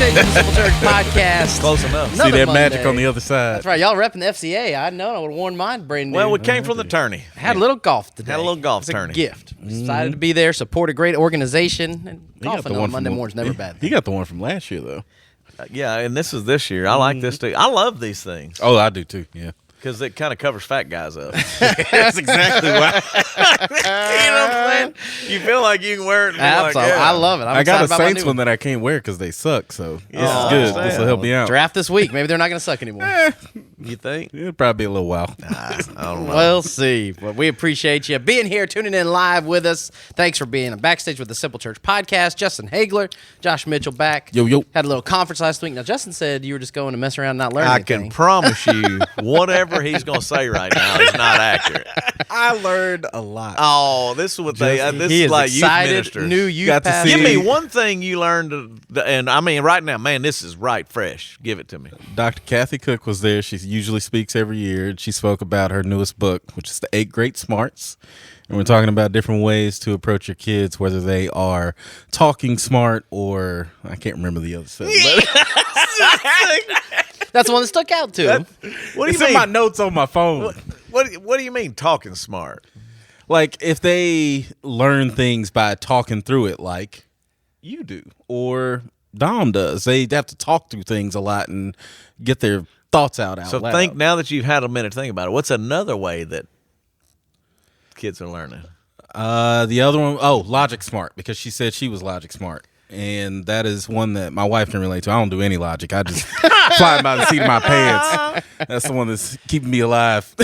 Backstage with the Simple Church Podcast. Close enough. Another See that Monday. magic on the other side. That's right. Y'all repping the FCA. I know. I would have worn mine brand new. Well, we came from the tourney. Had a little golf today. Had a little golf It's a tourney. gift. Excited to be there, support a great organization. And He got golfing the on one Monday from- morning's never a bad He thing. got the one from last year, though. Yeah, and this is this year. I like this too. I love these things Oh, I do too. Yeah. because it kind of covers fat guys up. That's exactly why. You know what I'm saying? You feel like you can wear it. And be like, Absolutely. yeah. I love it. I'm I got excited a about my Saints new one that I can't wear because they suck. So this Oh, is good. understand. This will help me out. Draft this week. Maybe they're not going to suck anymore. You think? It'll probably be a little while. I don't know. We'll see. But we appreciate you being here, tuning in live with us. Thanks for being Backstage with the Simple Church Podcast. Justin Haigler, Josh Mitchell back. Yo, yo. Had a little conference last week. Now, Justin said you were just going to mess around and not learn I anything. can promise you, whatever he's going to say right now is not accurate. I learned a lot. Oh, this is what they. This He is is like youth excited. ministers. New youth Got to pastor. see- Give me one thing you learned, and I mean, right now, man, this is right fresh. Give it to me. Dr. Kathy Cook was there. She usually speaks every year. And she spoke about her newest book, which is The 8 Great Smarts. And we're talking about different ways to approach your kids, whether they are talking smart or I can't remember the other stuff. That's the one that stuck out to him. What do It's you in mean? my notes on my phone. What do you mean talking smart? Like if they learn things by talking through it like you do or Dom does. They have to talk through things a lot and get their thoughts out So loud. think now that you've had a minute to think about it. What's another way that kids are learning? The other one, logic smart, because she said she was logic smart. And that is one that my wife can relate to. I don't do any logic. I just fly by the seat of my pants. That's the one that's keeping me alive.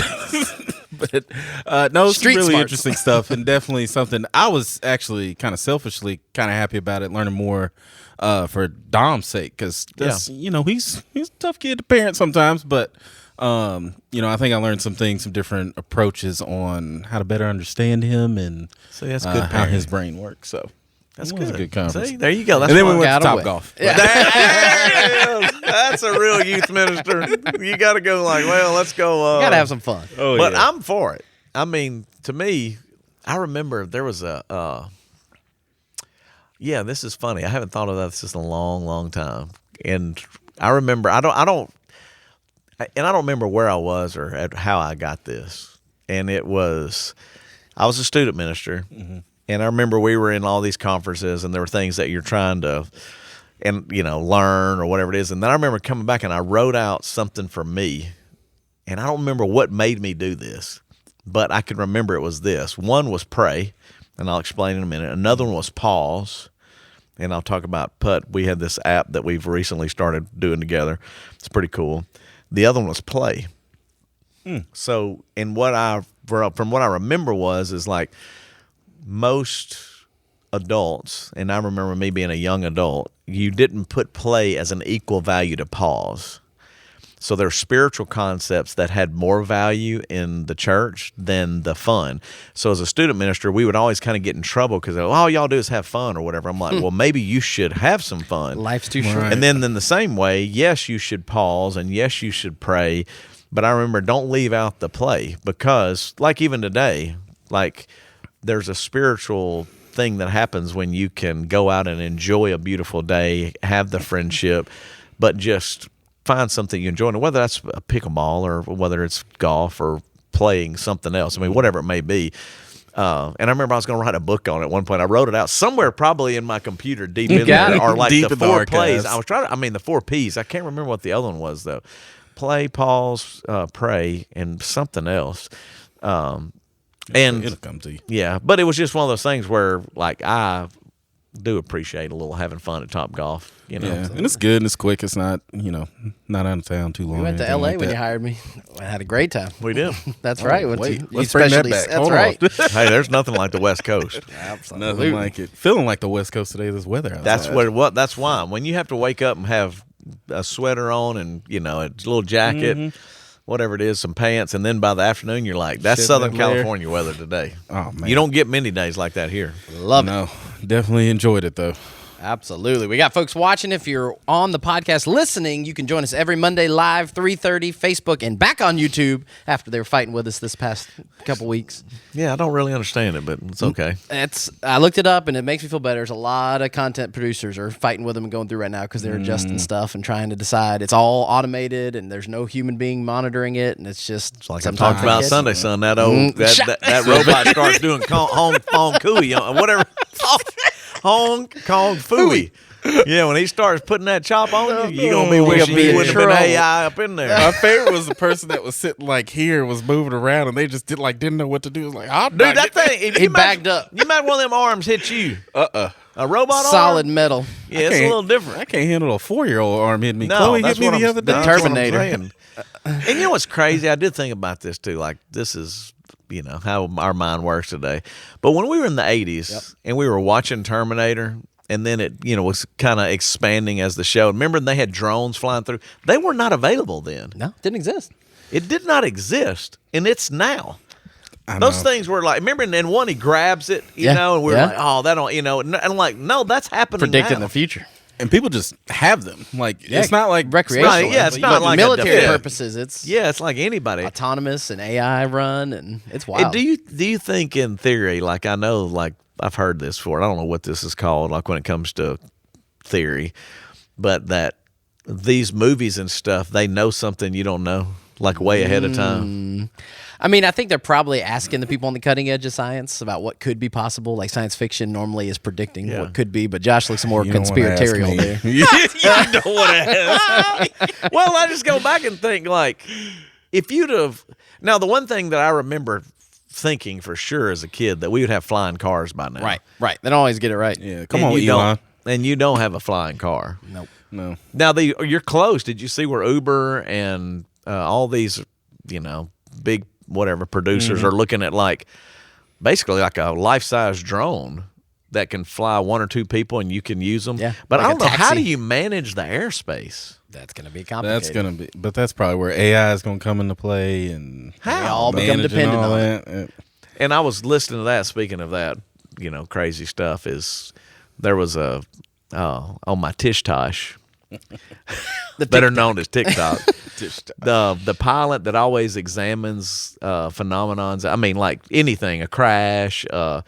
But no, it's Street really smarts. interesting stuff, and definitely something I was actually kind of selfishly kind of happy about it, learning more for Dom's sake, because he's a tough kid to parent sometimes, but I think I learned some different approaches on how to better understand him and See, that's good how parenting. his brain works. So That's it was good. a good conference. See, there you go. That's And then we why- went to Got away. Top Golf. There it is. That's a real youth minister. You got to go like, well, let's go. Got to have some fun. Oh, But yeah. I'm for it. I mean, to me, I remember there was a. This is funny. I haven't thought of that in a long, long time. And I remember, I don't remember where I was or how I got this. And I was a student minister. Mm-hmm. And I remember we were in all these conferences, and there were things that you're trying to, learn or whatever it is. And then I remember coming back, and I wrote out something for me. And I don't remember what made me do this, but I can remember it was this. One was pray, and I'll explain in a minute. Another one was pause, and I'll talk about Put. We had this app that we've recently started doing together. It's pretty cool. The other one was play. So, from what I remember is like most adults, and I remember me being a young adult, you didn't put play as an equal value to pause. So there's spiritual concepts that had more value in the church than the fun. So as a student minister, we would always kind of get in trouble because all y'all do is have fun or whatever. I'm like, well, maybe you should have some fun. Life's too short. And then in the same way, yes, you should pause and yes, you should pray. But I remember don't leave out the play because like even today, like there's a spiritual thing that happens when you can go out and enjoy a beautiful day, have the friendship, but just find something you enjoy, and whether that's a pickleball or whether it's golf or playing something else. I mean, whatever it may be. And I remember I was going to write a book on it at one point. I wrote it out somewhere probably in my computer deep in got there, it. or like Deep the in the 4 archives. plays. I was the 4 P's. I can't remember what the other one was though. Play, pause, pray, and something else. And it'll come to you. yeah, but it was just one of those things where like I do appreciate a little having fun at Top Golf. Yeah, and it's good and it's quick. It's not, not out of town too long. We went or to anything LA like when that. you hired me. I had a great time. We did. That's right. Wait, You let's bring that especially- back. That's Hold right. on. Hey, there's nothing like the West Coast. Nothing like it. Feeling like the West Coast today. This weather outside. That's why when you have to wake up and have a sweater on and a little jacket, whatever it is, some pants, and then by the afternoon you're like, that's Shit, Southern that layer. California weather today. Oh man, You don't get many days like that here. Love it. No, definitely enjoyed it though. Absolutely. We got folks watching. If you're on the podcast listening, you can join us every Monday live, 3:30, Facebook, and back on YouTube after they were fighting with us this past couple weeks. Yeah, I don't really understand it, but it's okay. I looked it up, and it makes me feel better. There's a lot of content producers are fighting with them and going through right now because they're adjusting stuff and trying to decide. It's all automated, and there's no human being monitoring it, and it's just It's like I talked about Sunday, son. That old that robot starts doing Hong Kong Cooey, whatever. Hong Kong Fooey. Yeah, when he starts putting that chop on you, you're going to be wishing you wouldn't have been AI up in there. My favorite was the person that was sitting like here, was moving around, and they just didn't know what to do. It was like, dude, that thing, he bagged up. You imagine one of them arms hit you. A robot solid arm? metal. Yeah, it's a little different. I can't handle a 4-year-old arm hitting me. No, Chloe that's hit me what the other day. The that's what I'm Terminator. saying. And you know what's crazy? I did think about this too. Like, this is, how our mind works today. But when we were in the 80s and we were watching Terminator, and then it, was kind of expanding as the show. Remember, they had drones flying through. They were not available then. No, didn't exist. It did not exist, and it's now. Those things were like, remember, and one, he grabs it, and we're like, oh, that don't, and I'm like, no, that's happening Predicting now. the future. And people just have them. Like, it's not like recreational. It's not like military purposes. It's like anybody. Autonomous and AI run, and it's And wild. do you think in theory, like I know, like I've heard this before, I don't know what this is called, like when it comes to theory, but that these movies and stuff, they know something you don't know, like way ahead of time. I mean, I think they're probably asking the people on the cutting edge of science about what could be possible. Like science fiction normally is predicting what could be. But Josh looks more conspiratorial there. You don't want to ask. Well, I just go back and think, like, if you'd have... Now, the one thing that I remember thinking for sure as a kid, that we would have flying cars by now. Right. They don't always get it right. Yeah, come on, Elon. And you don't have a flying car. Nope. No. Now, you're close. Did you see where Uber and all these, big whatever producers are looking at, like, basically like a life-size drone that can fly one or two people and you can use them? Yeah, but like I don't know, taxi. how do you manage the airspace? That's going to be complicated. But that's probably where AI is going to come into play, and How? We all become managing dependent all on it. that. And I was listening to that. Speaking of that, crazy stuff, is there was on my Tish Tosh, better known as TikTok, the pilot that always examines phenomenons. I mean, like anything, a crash, a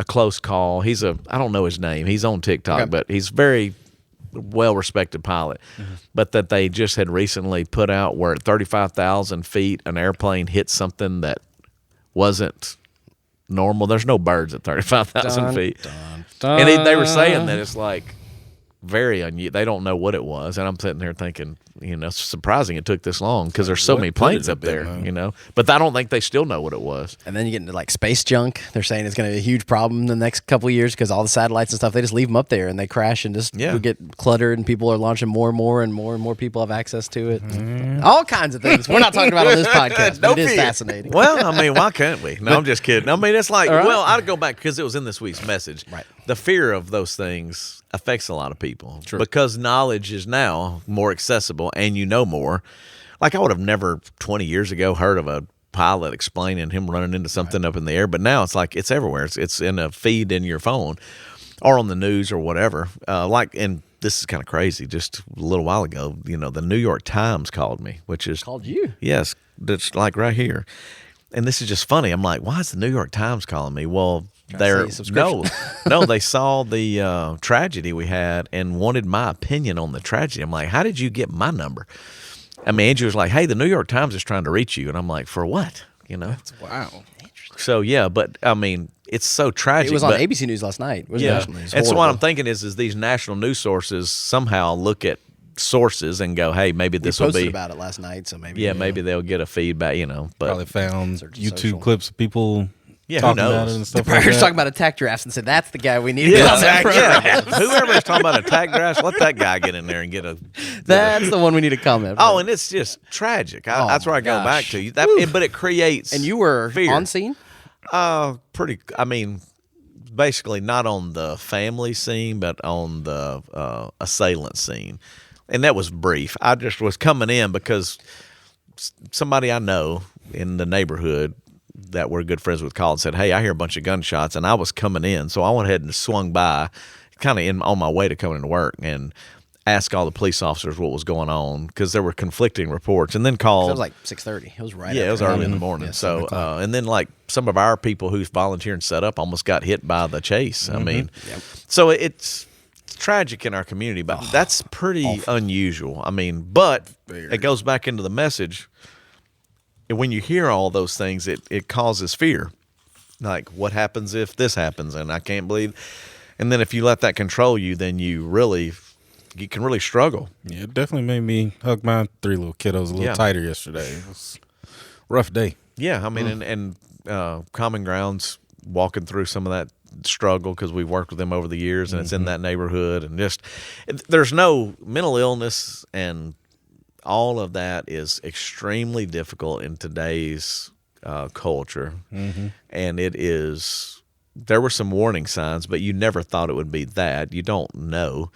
close call. I don't know his name. He's on TikTok, but he's very well-respected pilot. But that they just had recently put out where at 35,000 feet, an airplane hit something that wasn't normal. There's no birds at 35,000 feet. And they were saying that it's like very unusual. They don't know what it was. And I'm sitting there thinking, it's surprising it took this long because there's so many planes up there, But I don't think they still know what it was. And then you get into like space junk. They're saying it's going to be a huge problem in the next couple of years because all the satellites and stuff, they just leave them up there and they crash and just get cluttered, and people are launching more and more, and more people have access to it. All kinds of things. We're not talking about on this podcast, but it is fascinating. Well, I mean, why can't we? No, I'm just kidding. I mean, it's like, well, I'd go back because it was in this week's message. Right. The fear of those things affects a lot of people because knowledge is now more accessible and more. Like I would have never 20 years ago heard of a pilot explaining him running into something up in the air, but now it's like it's everywhere. It's in a feed in your phone or on the news or whatever. And this is kind of crazy. Just a little while ago, the New York Times called me, which is Called you? Yes, that's like right here. And this is just funny. I'm like, why is the New York Times calling me? Well, they saw the tragedy we had and wanted my opinion on the tragedy. I'm like, how did you get my number? I mean, Andrew was like, hey, the New York Times is trying to reach you. And I'm like, for what? That's wow. So, yeah, but I mean, it's so tragic. It was on ABC News last night. It was national news. And so what I'm thinking is these national news sources somehow look at sources and go, hey, maybe this will be. We posted about it last night, so maybe. Yeah, maybe they'll get a feedback, But probably found YouTube social clips of people who talking knows? about it and stuff The like players that. talking about attack drafts and said, that's the guy we need to on that program. Whoever's talking about attack drafts, let that guy get in there and get a. That's the one we need to comment. Oh, and it's just tragic. That's where I go back to. But it creates. And you were fear. on scene? Pretty. I mean, basically not on the family scene, but on the assailant scene, and that was brief. I just was coming in because somebody I know in the neighborhood that we're good friends with called and said, hey, I hear a bunch of gunshots, and I was coming in, so I went ahead and swung by kind of on my way to coming to work and ask all the police officers what was going on because there were conflicting reports, and then called. It was like 6:30. It was right. Yeah, it was early in the morning. So, and then like some of our people who's volunteering set up almost got hit by the chase. I mean, so it's tragic in our community, but that's pretty unusual. I mean, but it goes back into the message. And when you hear all those things, it causes fear. Like, what happens if this happens? And I can't believe. And then if you let that control you, then you can really struggle. Yeah, it definitely made me hug my 3 little kiddos a little tighter yesterday. It was a rough day. Yeah, I mean, and Common Ground's walking through some of that struggle because we've worked with them over the years, and it's in that neighborhood. And just there's no mental illness, and all of that is extremely difficult in today's culture. And it is. There were some warning signs, but you never thought it would be that. You don't know.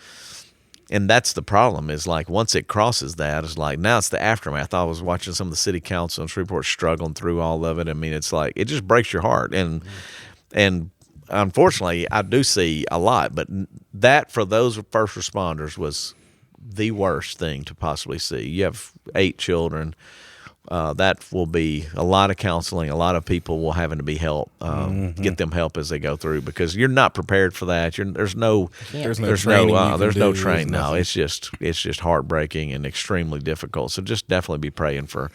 And that's the problem is like once it crosses that, it's like now it's the aftermath. I was watching some of the city council and Shreveport struggling through all of it. I mean, it's like it just breaks your heart. And unfortunately, I do see a lot, but that for those first responders was the worst thing to possibly see. You have 8 children. That will be a lot of counseling. A lot of people will having to be helped, get them help as they go through because you're not prepared for that. There's no training. No, it's just heartbreaking and extremely difficult. So just definitely be praying for,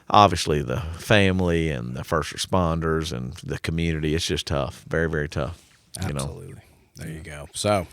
obviously, the family and the first responders and the community. It's just tough, very, very tough. Absolutely. There you go. So.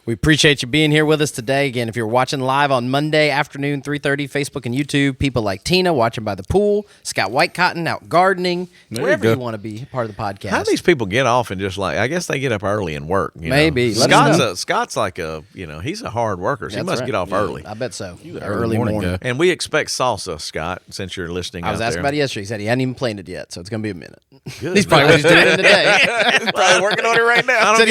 We appreciate you being here with us today. Again, if you're watching live on Monday afternoon, 3:30, Facebook and YouTube, people like Tina watching by the pool, Scott Whitecotton out gardening, wherever you want to be part of the podcast. How do these people get off and just like, I guess they get up early and work. Maybe. Scott's like he's a hard worker, so he must get off early. I bet so. Early morning. And we expect salsa, Scott, since you're listening I was asking about it yesterday. He said he hadn't even played it yet, so it's going to be a minute. Good. He's probably doing it today. He's probably working on it right now. I don't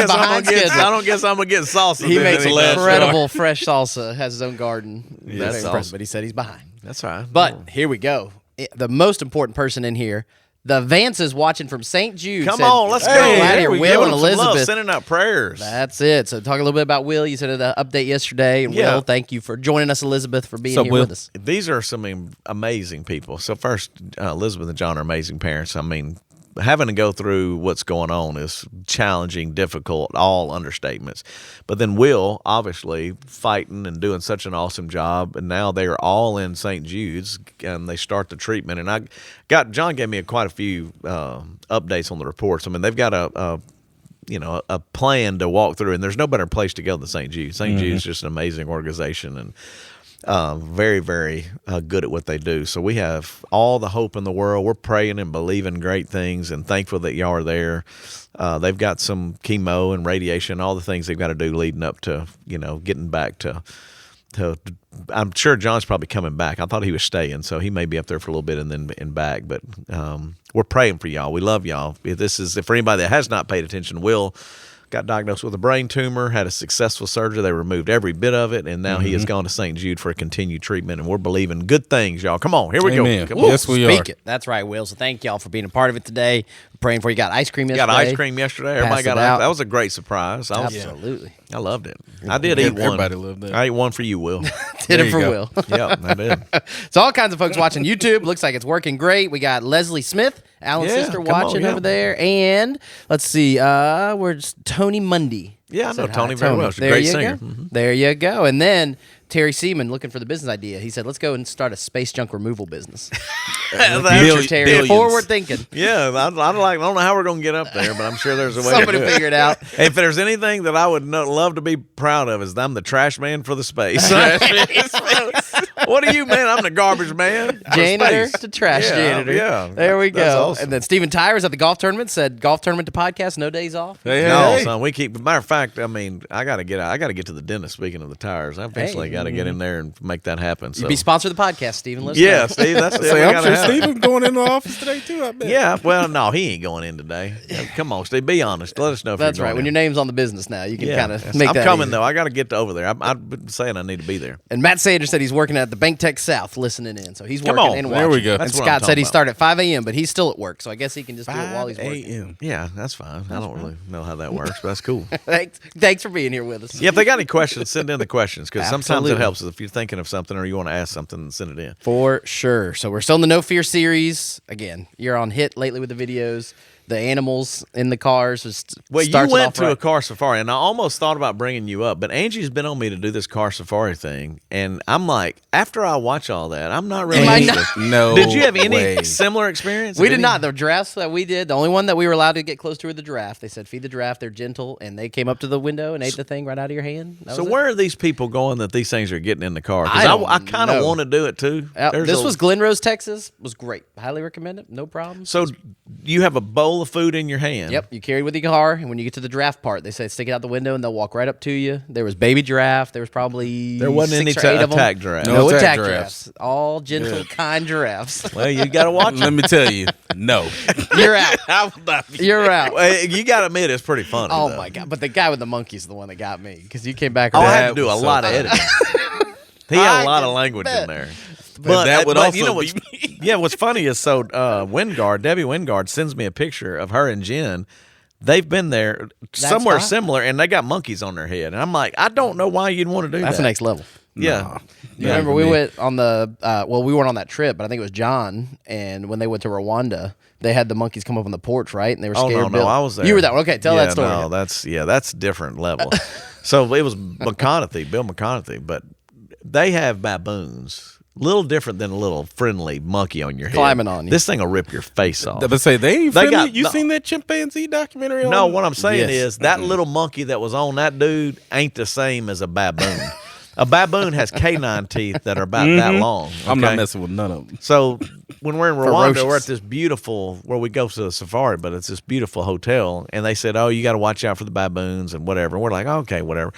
guess I'm going to get salsa. He makes incredible fresh salsa, has his own garden. That's awesome. But he said he's behind. That's all right. But here we go. The most important person in here, the Vances watching from St. Jude. Come on, let's go. Right here, Will and Elizabeth. Sending out prayers. That's it. So talk a little bit about Will. You said an update yesterday. And Will, thank you for joining us, Elizabeth, for being here with us. These are some amazing people. So first, Elizabeth and John are amazing parents. I mean, having to go through what's going on is challenging, difficult, all understatements. But then Will, obviously, fighting and doing such an awesome job. And now they are all in St. Jude's, and they start the treatment. And John gave me quite a few updates on the reports. I mean, they've got a plan to walk through, and there's no better place to go than St. Jude. St. Jude's just an amazing organization, and very, very good at what they do. So we have all the hope in the world. We're praying and believing great things and thankful that y'all are there. They've got some chemo and radiation, all the things they've got to do leading up to, getting back to I'm sure John's probably coming back. I thought he was staying, so he may be up there for a little bit and then back. But we're praying for y'all. We love y'all. For anybody that has not paid attention, Will got diagnosed with a brain tumor, had a successful surgery. They removed every bit of it, and now he has gone to St. Jude for a continued treatment, and we're believing good things, y'all. Come on, here we go. Yes, we are. That's right, Will. So thank y'all for being a part of it today. We're praying for you. Got ice cream yesterday. Got ice cream yesterday. Everybody got ice. That was a great surprise. Absolutely. I loved it. I did eat one. Everybody loved that. I ate one for you, Will. Did it for Will. Yeah, I did. So all kinds of folks watching YouTube. Looks like it's working great. We got Leslie Smith, Alan's sister, watching over there. And let's see, where's Tony Mundy? Yeah, I know Tony very well. She's a great singer. There you go. And then Terry Seaman looking for the business idea. He said, let's go and start a space junk removal business. Terry, forward thinking. Yeah, I don't know how we're going to get up there, but I'm sure there's a way Somebody to figure it out. If there's anything that I would love to be proud of is I'm the trash man for the space. What are you, man? I'm the garbage man. Janitor to trash janitor. Yeah. There we go. Awesome. And then Stephen Tyers at the golf tournament said, golf tournament to podcast, no days off. No, son, we keep. Matter of fact, I mean, I got to get to the dentist. Speaking of the tires, I eventually got how to get in there and make that happen. So. You'd be sponsored the podcast, Stephen. Let's Yeah, know. Steve, that's it. I'm sure Stephen going in the office today too. I bet. Yeah, well, no, he ain't going in today. Come on, Steve, be honest. Let us know if That's you're right. going When in. your name's on the business now, you can kind of make I'm that coming, easy. though. I got to get over there. I've been saying I need to be there. And Matt Sanders said he's working at the Bank Tech South listening in. So he's Come working on. and There watching. we go. And That's what I'm Scott said talking he about. started at 5 a.m., but he's still at work. So I guess he can just do it while he's working. 5 a.m. Yeah, that's fine. I don't really know how that works, but that's cool. Thanks for being here with us. Yeah, if they got any questions, send in the questions because sometimes it Absolutely. helps if you're thinking of something or you want to ask something, send it in. For sure. So we're still in the No Fear series. Again, you're on hit lately with the videos. The animals in the cars. Just Well, you starts it went off to right. a car safari, and I almost thought about bringing you up, but Angie's been on me to do this car safari thing, and I'm like, after I watch all that, I'm not really Am I interested. not? No. Did you have any way. similar experience? We did Any- not. The giraffes that we did, the only one that we were allowed to get close to were the giraffe. They said, feed the giraffe. They're gentle. And they came up to the window and ate the thing right out of your hand. That So was it. where are these people going that these things are getting in the car? I Because don't I kind of know. want to do it too. This was Glen Rose, Texas. Was great. Highly recommend it. No problem. So you have a bowl of food in your hand. Yep, you carry it with your car, and when you get to the giraffe part, they say stick it out the window, and they'll walk right up to you. There was baby giraffe. There was probably There wasn't 6 any or 8 of them. attack giraffe. No No attack attack giraffes. giraffes. All gentle, kind giraffes. Well, you got to watch Let it. me tell you, no. You're out. I will not be. You're out. Well, you got to admit, it's pretty funny. Oh though. my god! But the guy with the monkey is the one that got me because you came back. Oh, I around. had to do a was so lot of funny. editing. He had a lot I of language bet. in there. that would also you know be what's, me. yeah, what's funny is Debbie Wingard sends me a picture of her and Jen. They've been there somewhere fine. similar, and they got monkeys on their head. And I'm like, I don't know why you'd want to do That's that. the next level. Yeah. You remember we went on the we weren't on that trip, but I think it was John. And when they went to Rwanda, they had the monkeys come up on the porch, right? And they were Oh, scared. no, Bill. I was there. You were there. Okay, tell Yeah, that story. No, that's different level. So it was Bill McConaughey, but they have baboons. Little different than a little friendly monkey on your head. Climbing on you. This thing will rip your face off. But say they ain't They friendly. got- You no. seen that chimpanzee documentary? No, on? what I'm saying Yes. is that little monkey that was on that dude ain't the same as a baboon. A baboon has canine teeth that are about that long. I'm not okay? messing with none of them. So when we're in Rwanda, Ferocious. we're at this beautiful, where we go to the safari, but it's this beautiful hotel. And they said, oh, you got to watch out for the baboons and whatever. And we're like, okay, whatever.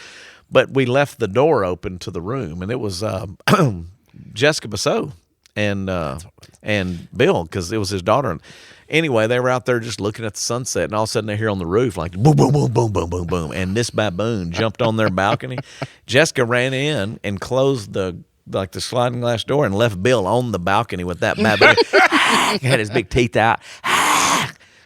But we left the door open to the room, and it was Jessica Bissot and Bill, because it was his daughter. Anyway, they were out there just looking at the sunset, and all of a sudden they hear on the roof like boom, boom, boom, boom, boom, boom, boom, and this baboon jumped on their balcony. Jessica ran in and closed the sliding glass door and left Bill on the balcony with that baboon. He had his big teeth out.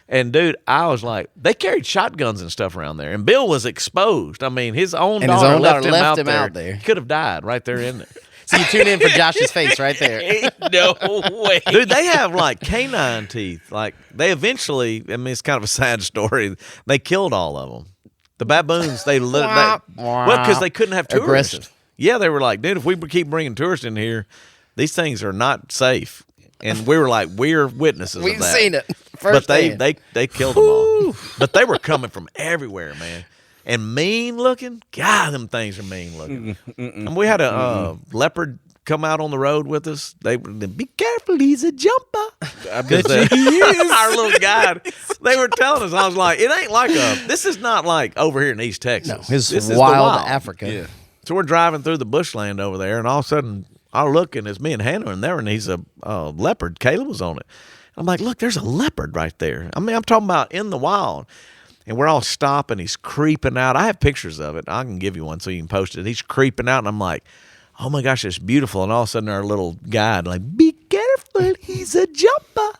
And dude, I was like, they carried shotguns and stuff around there, and Bill was exposed. I mean, his own And his daughter own left daughter him, left out, him there. out there. He could have died right there in there. So you tune in for Josh's face right there. No way. Dude, they have like canine teeth. Like they eventually, I mean, it's kind of a sad story. They killed all of them. The baboons, well, because they couldn't have tourists. Aggressive. Yeah, they were like, dude, if we keep bringing tourists in here, these things are not safe. And we were like, we're witnesses We've of that. seen it. But Firsthand. they killed them all. But they were coming from everywhere, man. And mean looking. God, them things are mean looking. And we had a leopard come out on the road with us. They be careful, he's a jumper. I bet you he is. Our little guide. They were telling us. I was like, it ain't like this is not like over here in East Texas. No, his This is the wild Africa. Yeah. So we're driving through the bushland over there, and all of a sudden I look, and it's me and Hannah in there, and he's a leopard. Caleb was on it. I'm like, look, there's a leopard right there. I mean, I'm talking about in the wild. And we're all stopping. He's creeping out. I have pictures of it. I can give you one so you can post it. He's creeping out, and I'm like, oh my gosh, it's beautiful. And all of a sudden, our little guide, like, be careful, he's a jumper.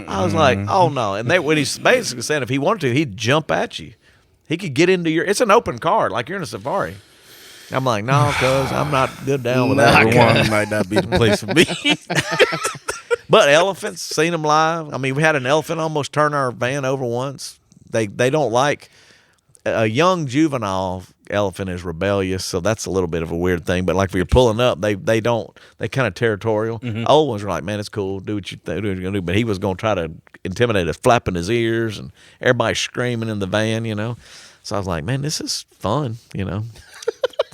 I was like, oh no. And when he's basically saying if he wanted to, he'd jump at you. He could get into it's an open car, like you're in a safari. I'm like, no, cuz I'm not good down with that. Number one might not be the place for me. But elephants, seen them live. I mean, we had an elephant almost turn our van over once. They don't like a young juvenile elephant is rebellious, so that's a little bit of a weird thing. But like if you're pulling up, they kind of territorial. Old ones are like, man, it's cool, do what you're gonna do. But he was gonna try to intimidate us, flapping his ears, and everybody screaming in the van, you know. So I was like, man, this is fun, you know.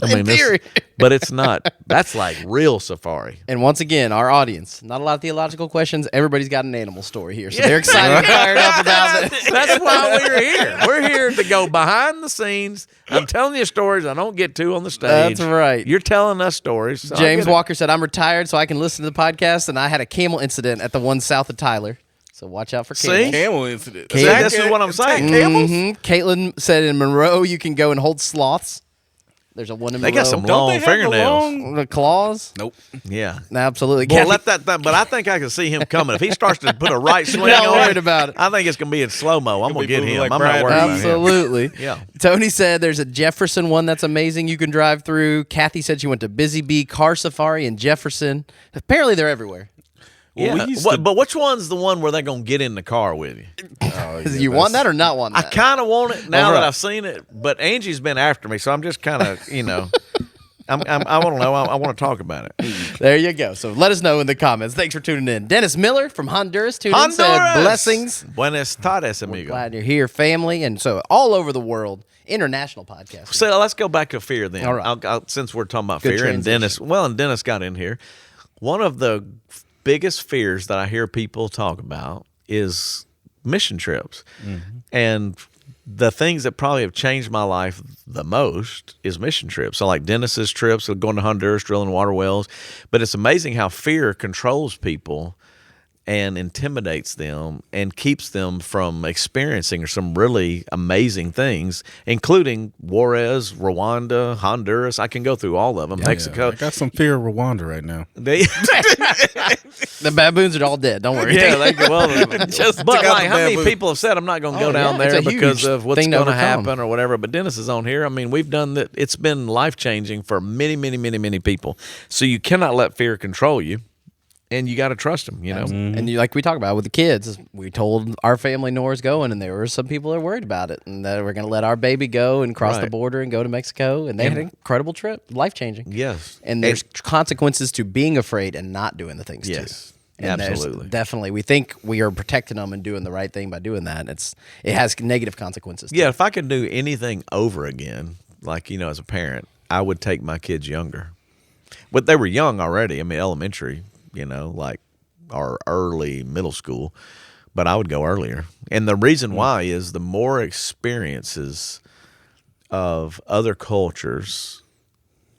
In theory. But it's not. That's like real safari. And once again, our audience, not a lot of theological questions. Everybody's got an animal story here. So they're excited and fired up about this. That's why we're here. We're here to go behind the scenes. I'm telling you stories I don't get to on the stage. That's right. You're telling us stories. So James Walker said, I'm retired so I can listen to the podcast, and I had a camel incident at the one south of Tyler. So watch out for camels. See? Camel incident. See, this is what I'm saying. Camels? Caitlin said in Monroe you can go and hold sloths. There's a one in Monroe. They got some Don't long they have fingernails. The claws? Nope. Yeah. Absolutely. Well, Kathy- let that. But I think I can see him coming. If he starts to put a right swing Not on worried about it. I think it's going to be in slow mo. I'm going to be get moving him. like I'm Brad not worried about him. Absolutely. Yeah. Tony said there's a Jefferson one that's amazing you can drive through. Kathy said she went to Busy Bee Car Safari in Jefferson. Apparently they're everywhere. Well, Yeah. we used to- But which one's the one where they're going to get in the car with you? You want that or not want I that? kind of want it now All right. that I've seen it, but Angie's been after me, so I'm just kind of, I want to know. I want to talk about it. There you go. So let us know in the comments. Thanks for tuning in. Dennis Miller from Honduras tuned in, said blessings. Buenas tardes, amigo. Glad you're here, family. And so all over the world, international podcast. So let's go back to fear then. All right. Since we're talking about Good fear, and transition. Dennis got in here. One of the biggest fears that I hear people talk about is mission trips. And the things that probably have changed my life the most is mission trips. So like Dennis's trips, going to Honduras, drilling water wells. But it's amazing how fear controls people and intimidates them and keeps them from experiencing some really amazing things, including Juarez, Rwanda, Honduras. I can go through all of them. Mexico. I got some fear of Rwanda right now. They, The baboons are all dead. Don't worry. yeah, they well, Just but took out like, the how many bamboo. people have said I'm not going to go Oh, down yeah. It's there a huge because of what's thing to going to overcome. happen or whatever. But Dennis is on here. I mean, we've done that. It's been life changing for many, many, many, many people. So you cannot let fear control you, and you got to trust them. You know, And like we talked about with the kids, we told our family Nora's going, and there were some people that were worried about it, and that we're going to let our baby go and cross the Right. border and go to Mexico, and they had an incredible trip, life changing. yes, And there's consequences to being afraid and not doing the things Yes. too. And there's Absolutely. definitely, we think we are protecting them and doing the right thing by doing that. It has negative consequences. yeah. If I could do anything over again, like as a parent, I would take my kids younger. But they were young already. I mean, elementary. Like or early middle school. But I would go earlier. And the reason why is the more experiences of other cultures,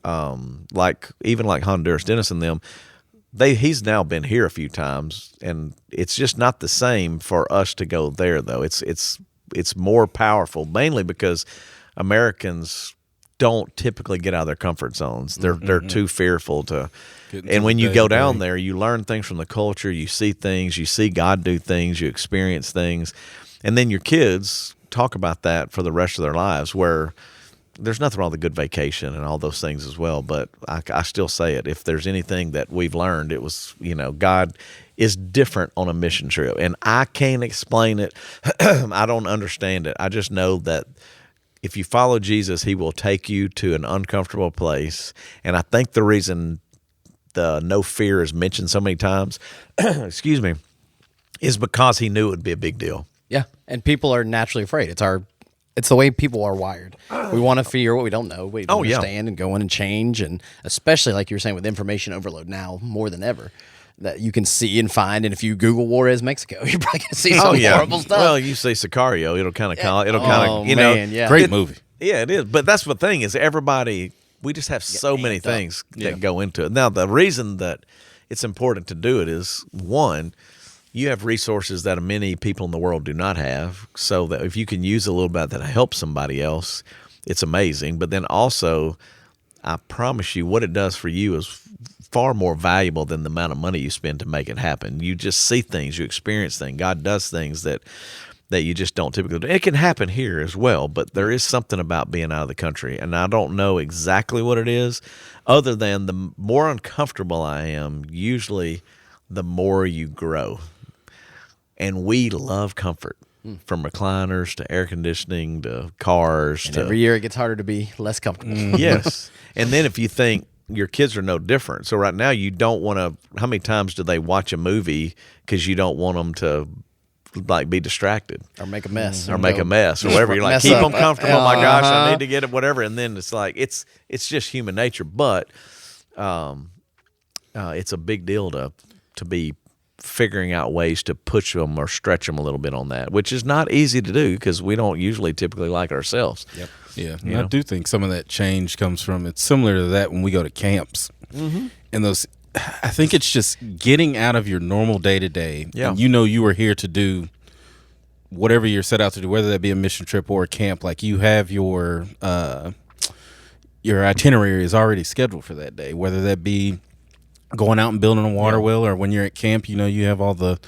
like Honduras, Dennis and them, he's now been here a few times, and it's just not the same for us to go there though. It's more powerful, mainly because Americans don't typically get out of their comfort zones. They're too fearful to. And when you go down there, you learn things from the culture. You see things. You see God do things. You experience things, and then your kids talk about that for the rest of their lives. Where there's nothing wrong with a good vacation and all those things as well. But I still say it. If there's anything that we've learned, it was God is different on a mission trip, and I can't explain it. I don't understand it. I just know that. If you follow Jesus, he will take you to an uncomfortable place. And I think the reason the no fear is mentioned so many times, excuse me, is because he knew it would be a big deal. Yeah. And people are naturally afraid. It's the way people are wired. We want to fear what we don't know. We don't understand and go in and change. And especially like you were saying with information overload now more than ever. That you can see and find, and if you Google Juarez, Mexico, you're probably gonna see some horrible stuff. Well, you say Sicario, it'll kind of Great movie. Yeah, it is. But that's the thing is everybody. We just have so many things that go into it. Now, the reason that it's important to do it is one, you have resources that many people in the world do not have. So that if you can use a little bit that helps somebody else, it's amazing. But then also, I promise you, what it does for you is far more valuable than the amount of money you spend to make it happen. You just see things, you experience things. God does things that you just don't typically do. It can happen here as well, but there is something about being out of the country, and I don't know exactly what it is, other than the more uncomfortable I am, usually the more you grow. And we love comfort. From recliners to air conditioning to cars. And every year it gets harder to be less comfortable. Yes. And then if you think your kids are no different. So right now you don't want to, how many times do they watch a movie because you don't want them to like be distracted or make a mess or whatever. You're like, keep them comfortable. Oh my gosh, I need to get it, whatever. And then it's like, it's just human nature, but it's a big deal to be figuring out ways to push them or stretch them a little bit on that, which is not easy to do because we don't usually typically like ourselves. Yep. Yeah. I do think some of that change comes from, it's similar to that when we go to camps. Mm-hmm. And I think it's just getting out of your normal day-to-day. Yeah. And you are here to do whatever you're set out to do, whether that be a mission trip or a camp. Like you have your itinerary is already scheduled for that day, whether that be going out and building a water well, or when you're at camp, you have all the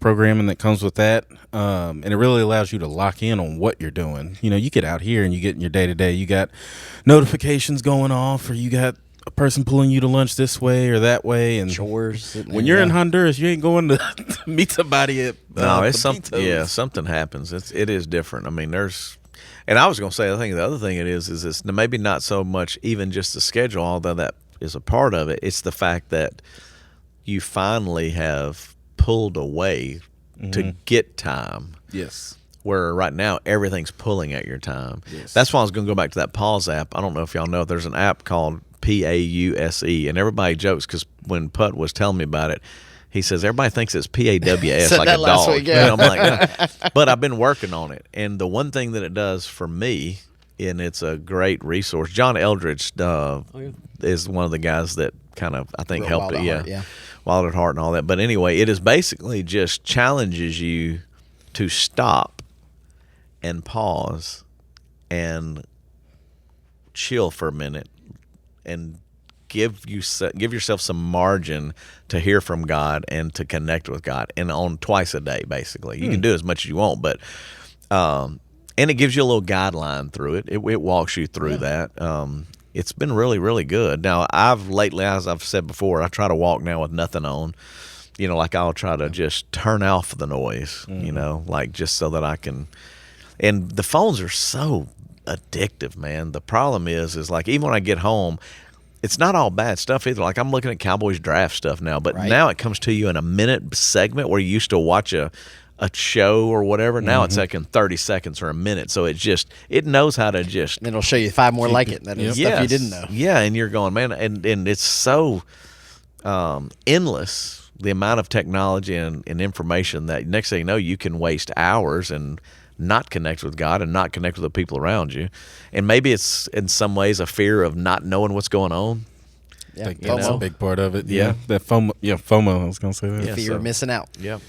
programming that comes with that. And it really allows you to lock in on what you're doing. You get out here and you get in your day-to-day. You got notifications going off, or you got a person pulling you to lunch this way or that way, and chores. When you're in Honduras, you ain't going to meet somebody at no, it's something. Yeah, something happens. It is different. I mean, and I was going to say, I think the other thing is it's maybe not so much even just the schedule, although that is a part of it. It's the fact that you finally have pulled away to get time. Yes. Where right now everything's pulling at your time. Yes. That's why I was going to go back to that Pause app. I don't know if y'all know, there's an app called PAUSE, and everybody jokes because when Putt was telling me about it, he says everybody thinks it's PAWS like a dog. Week, yeah. I'm like, yeah. But I've been working on it, and the one thing that it does for me, and it's a great resource. John Eldridge is one of the guys that kind of I think helped it. Wild at Heart and all that. But anyway, it is basically just challenges you to stop and pause and chill for a minute and give yourself some margin to hear from God and to connect with God, and on twice a day, basically. You can do as much as you want, but and it gives you a little guideline through it. It walks you through that. It's been really, really good. Now, lately, as I've said before, I try to walk now with nothing on. Like I'll try to just turn off the noise, like just so that I can. And the phones are so addictive, man. The problem is like even when I get home, it's not all bad stuff either. Like I'm looking at Cowboys draft stuff now, but now it comes to you in a minute segment where you used to watch a show or whatever. Now it's like in 30 seconds or a minute. So it knows how to just. And it'll show you 5 more like it. That is stuff you didn't know. Yeah, and you're going, man, and it's so endless, the amount of technology and information that next thing you know, you can waste hours and not connect with God and not connect with the people around you. And maybe it's in some ways a fear of not knowing what's going on. Yeah, I think that's a big part of it. Yeah. That FOMO. Yeah, FOMO. I was going to say that. Fear of missing out. Yeah.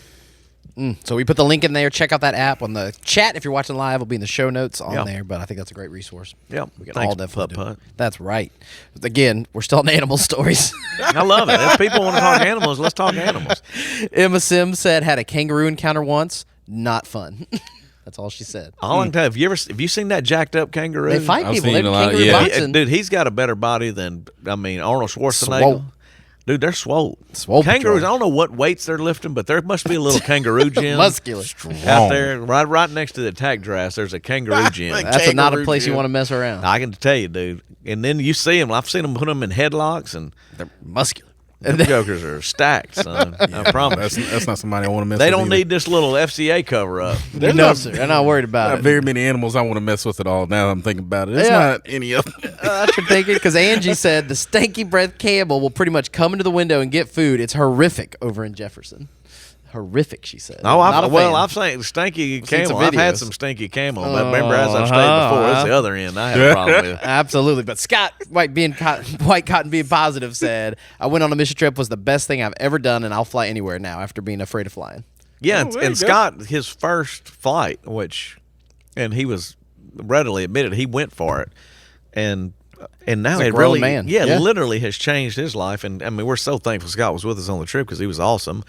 So we put the link in there. Check out that app on the chat. If you're watching live, it'll be in the show notes on there. But I think that's a great resource. Yeah, we can all definitely do it. That's right. Again, we're still on animal stories. I love it. If people want to talk animals, let's talk animals. Emma Sims said had a kangaroo encounter once. Not fun. That's all she said. All I can tell you, have you seen that jacked up kangaroo? They fight people. They're kangaroo boxing. Dude, he's got a better body than Arnold Schwarzenegger. Swole. Dude, they're swole. Swole kangaroos, patrol. I don't know what weights they're lifting, but there must be a little kangaroo gym. Muscular. Out there, right next to the tag drafts, there's a kangaroo gym. That's not a place you want to mess around. I can tell you, dude. And then you see them. I've seen them put them in headlocks, and they're muscular. The jokers are stacked, son. I promise. That's not somebody I want to mess with. They don't need this little FCA cover up. They're not worried about it. Very many animals I want to mess with at all. Now that I'm thinking about it, it's not any of them. That's what I'm thinking, because Angie said the stanky breath Campbell will pretty much come into the window and get food. It's horrific over in Jefferson. Horrific, she said. Oh, I've seen stinky camel. I've had some stinky camel, but remember, as I've stated before, it's the other end I have a problem with. Absolutely. But Scott White Cotton being positive said, I went on a mission trip, was the best thing I've ever done, and I'll fly anywhere now after being afraid of flying. Yeah, and Scott, his first flight, and he was readily admitted he went for it, and now he really, man. Literally has changed his life. And I mean, we're so thankful Scott was with us on the trip because he was awesome.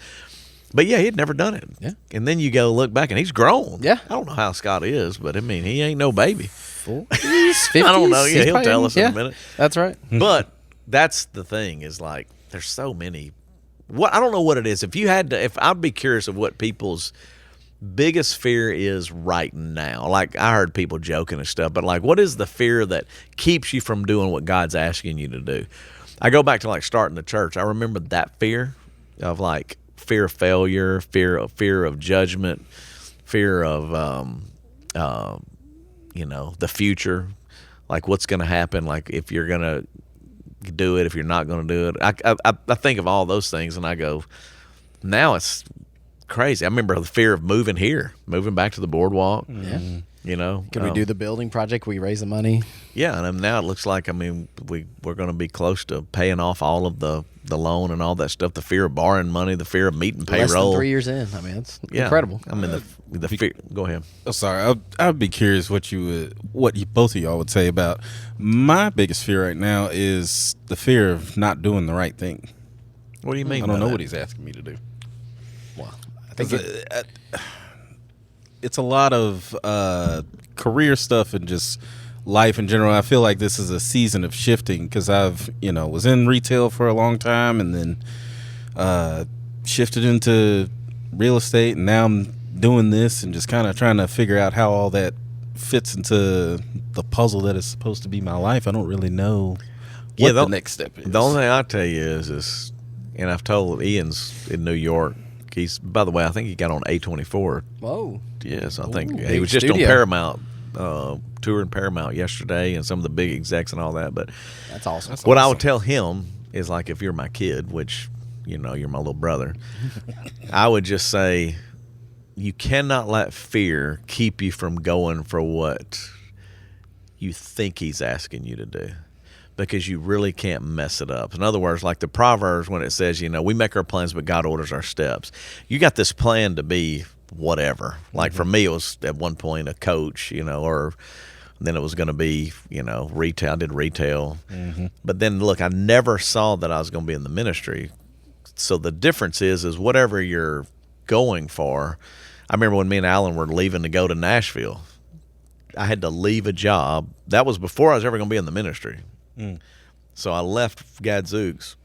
But yeah, he'd never done it. Yeah. And then you go look back and he's grown. Yeah. I don't know how Scott is, but I mean, he ain't no baby. 40s, 50s. I don't know. Yeah, he'll tell us in a minute. That's right. But that's the thing is like, there's so many. I don't know what it is. If I'd be curious of what people's biggest fear is right now. Like I heard people joking and stuff, but like, what is the fear that keeps you from doing what God's asking you to do? I go back to like starting the church. I remember that fear of like, fear of failure, fear of judgment, fear of, the future, like what's going to happen, like if you're going to do it, if you're not going to do it. I think of all those things, and I go, now it's crazy. I remember the fear of moving back to the boardwalk. Yeah. Can we do the building project? We raise the money. Yeah, and now it looks like, we're going to be close to paying off all of the loan and all that stuff. The fear of borrowing money, the fear of meeting payroll. Less than 3 years in. It's incredible. The fear. Go ahead. Oh, sorry. I'd be curious what both of y'all would say about my biggest fear right now is the fear of not doing the right thing. What do you mean? I don't know what he's asking me to do. Well, I think it's a lot of career stuff and just life in general. I feel like this is a season of shifting because I've was in retail for a long time and then shifted into real estate, and now I'm doing this and just kind of trying to figure out how all that fits into the puzzle that is supposed to be my life. I don't really know what the next step is. The only thing I'll tell you is, and I've told Ian's in New York. By the way, I think he got on A24. Whoa. Yes, I think he was just on Paramount, touring Paramount yesterday, and some of the big execs and all that. But that's awesome. What I would tell him is, like, if you're my kid, which you're my little brother, I would just say, you cannot let fear keep you from going for what you think he's asking you to do, because you really can't mess it up. In other words, like the Proverbs, when it says, we make our plans, but God orders our steps. You got this plan to be whatever. Like for me, it was at one point a coach, or then it was going to be, retail. I did retail. But then, look, I never saw that I was going to be in the ministry. So the difference is whatever you're going for. I remember when me and Alan were leaving to go to Nashville, I had to leave a job. That was before I was ever going to be in the ministry. So I left Gadzooks,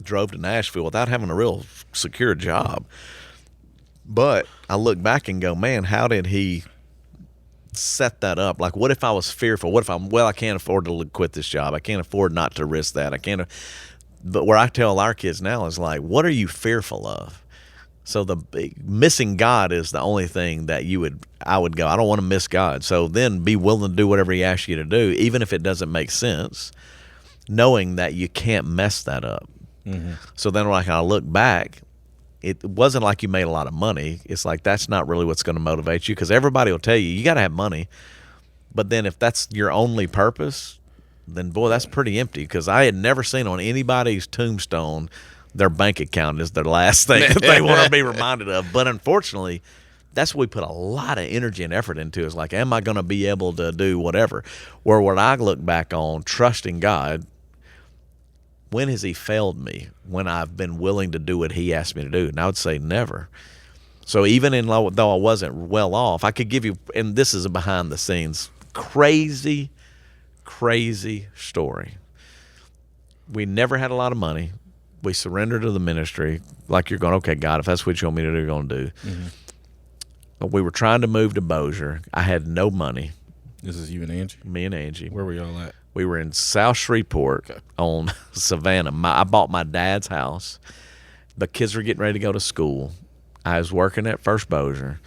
drove to Nashville without having a real secure job. But I look back and go, man, how did he set that up? Like, what if I was fearful? What if I can't afford to quit this job. I can't afford not to risk that. But where I tell our kids now is like, what are you fearful of? So missing God is the only thing that I would go, I don't want to miss God. So then be willing to do whatever he asks you to do, even if it doesn't make sense, knowing that you can't mess that up. So then when I look back, it wasn't like you made a lot of money. It's like, that's not really what's going to motivate you, because everybody will tell you got to have money. But then if that's your only purpose, then boy, that's pretty empty, because I had never seen on anybody's tombstone their bank account is their last thing that they want to be reminded of. But unfortunately, that's what we put a lot of energy and effort into, is like, am I going to be able to do whatever? Where when I look back on trusting God, when has he failed me when I've been willing to do what he asked me to do? And I would say never. So even though I wasn't well off, I could give you, and this is a behind the scenes, crazy story. We never had a lot of money. We surrendered to the ministry, like you're going, okay, God, if that's what you want me to do, you're going to do. But we were trying to move to Bossier. I had no money. This is you and Angie? Me and Angie. Where were y'all at? We were in South Shreveport on Savannah. I bought my dad's house. The kids were getting ready to go to school. I was working at First Bossier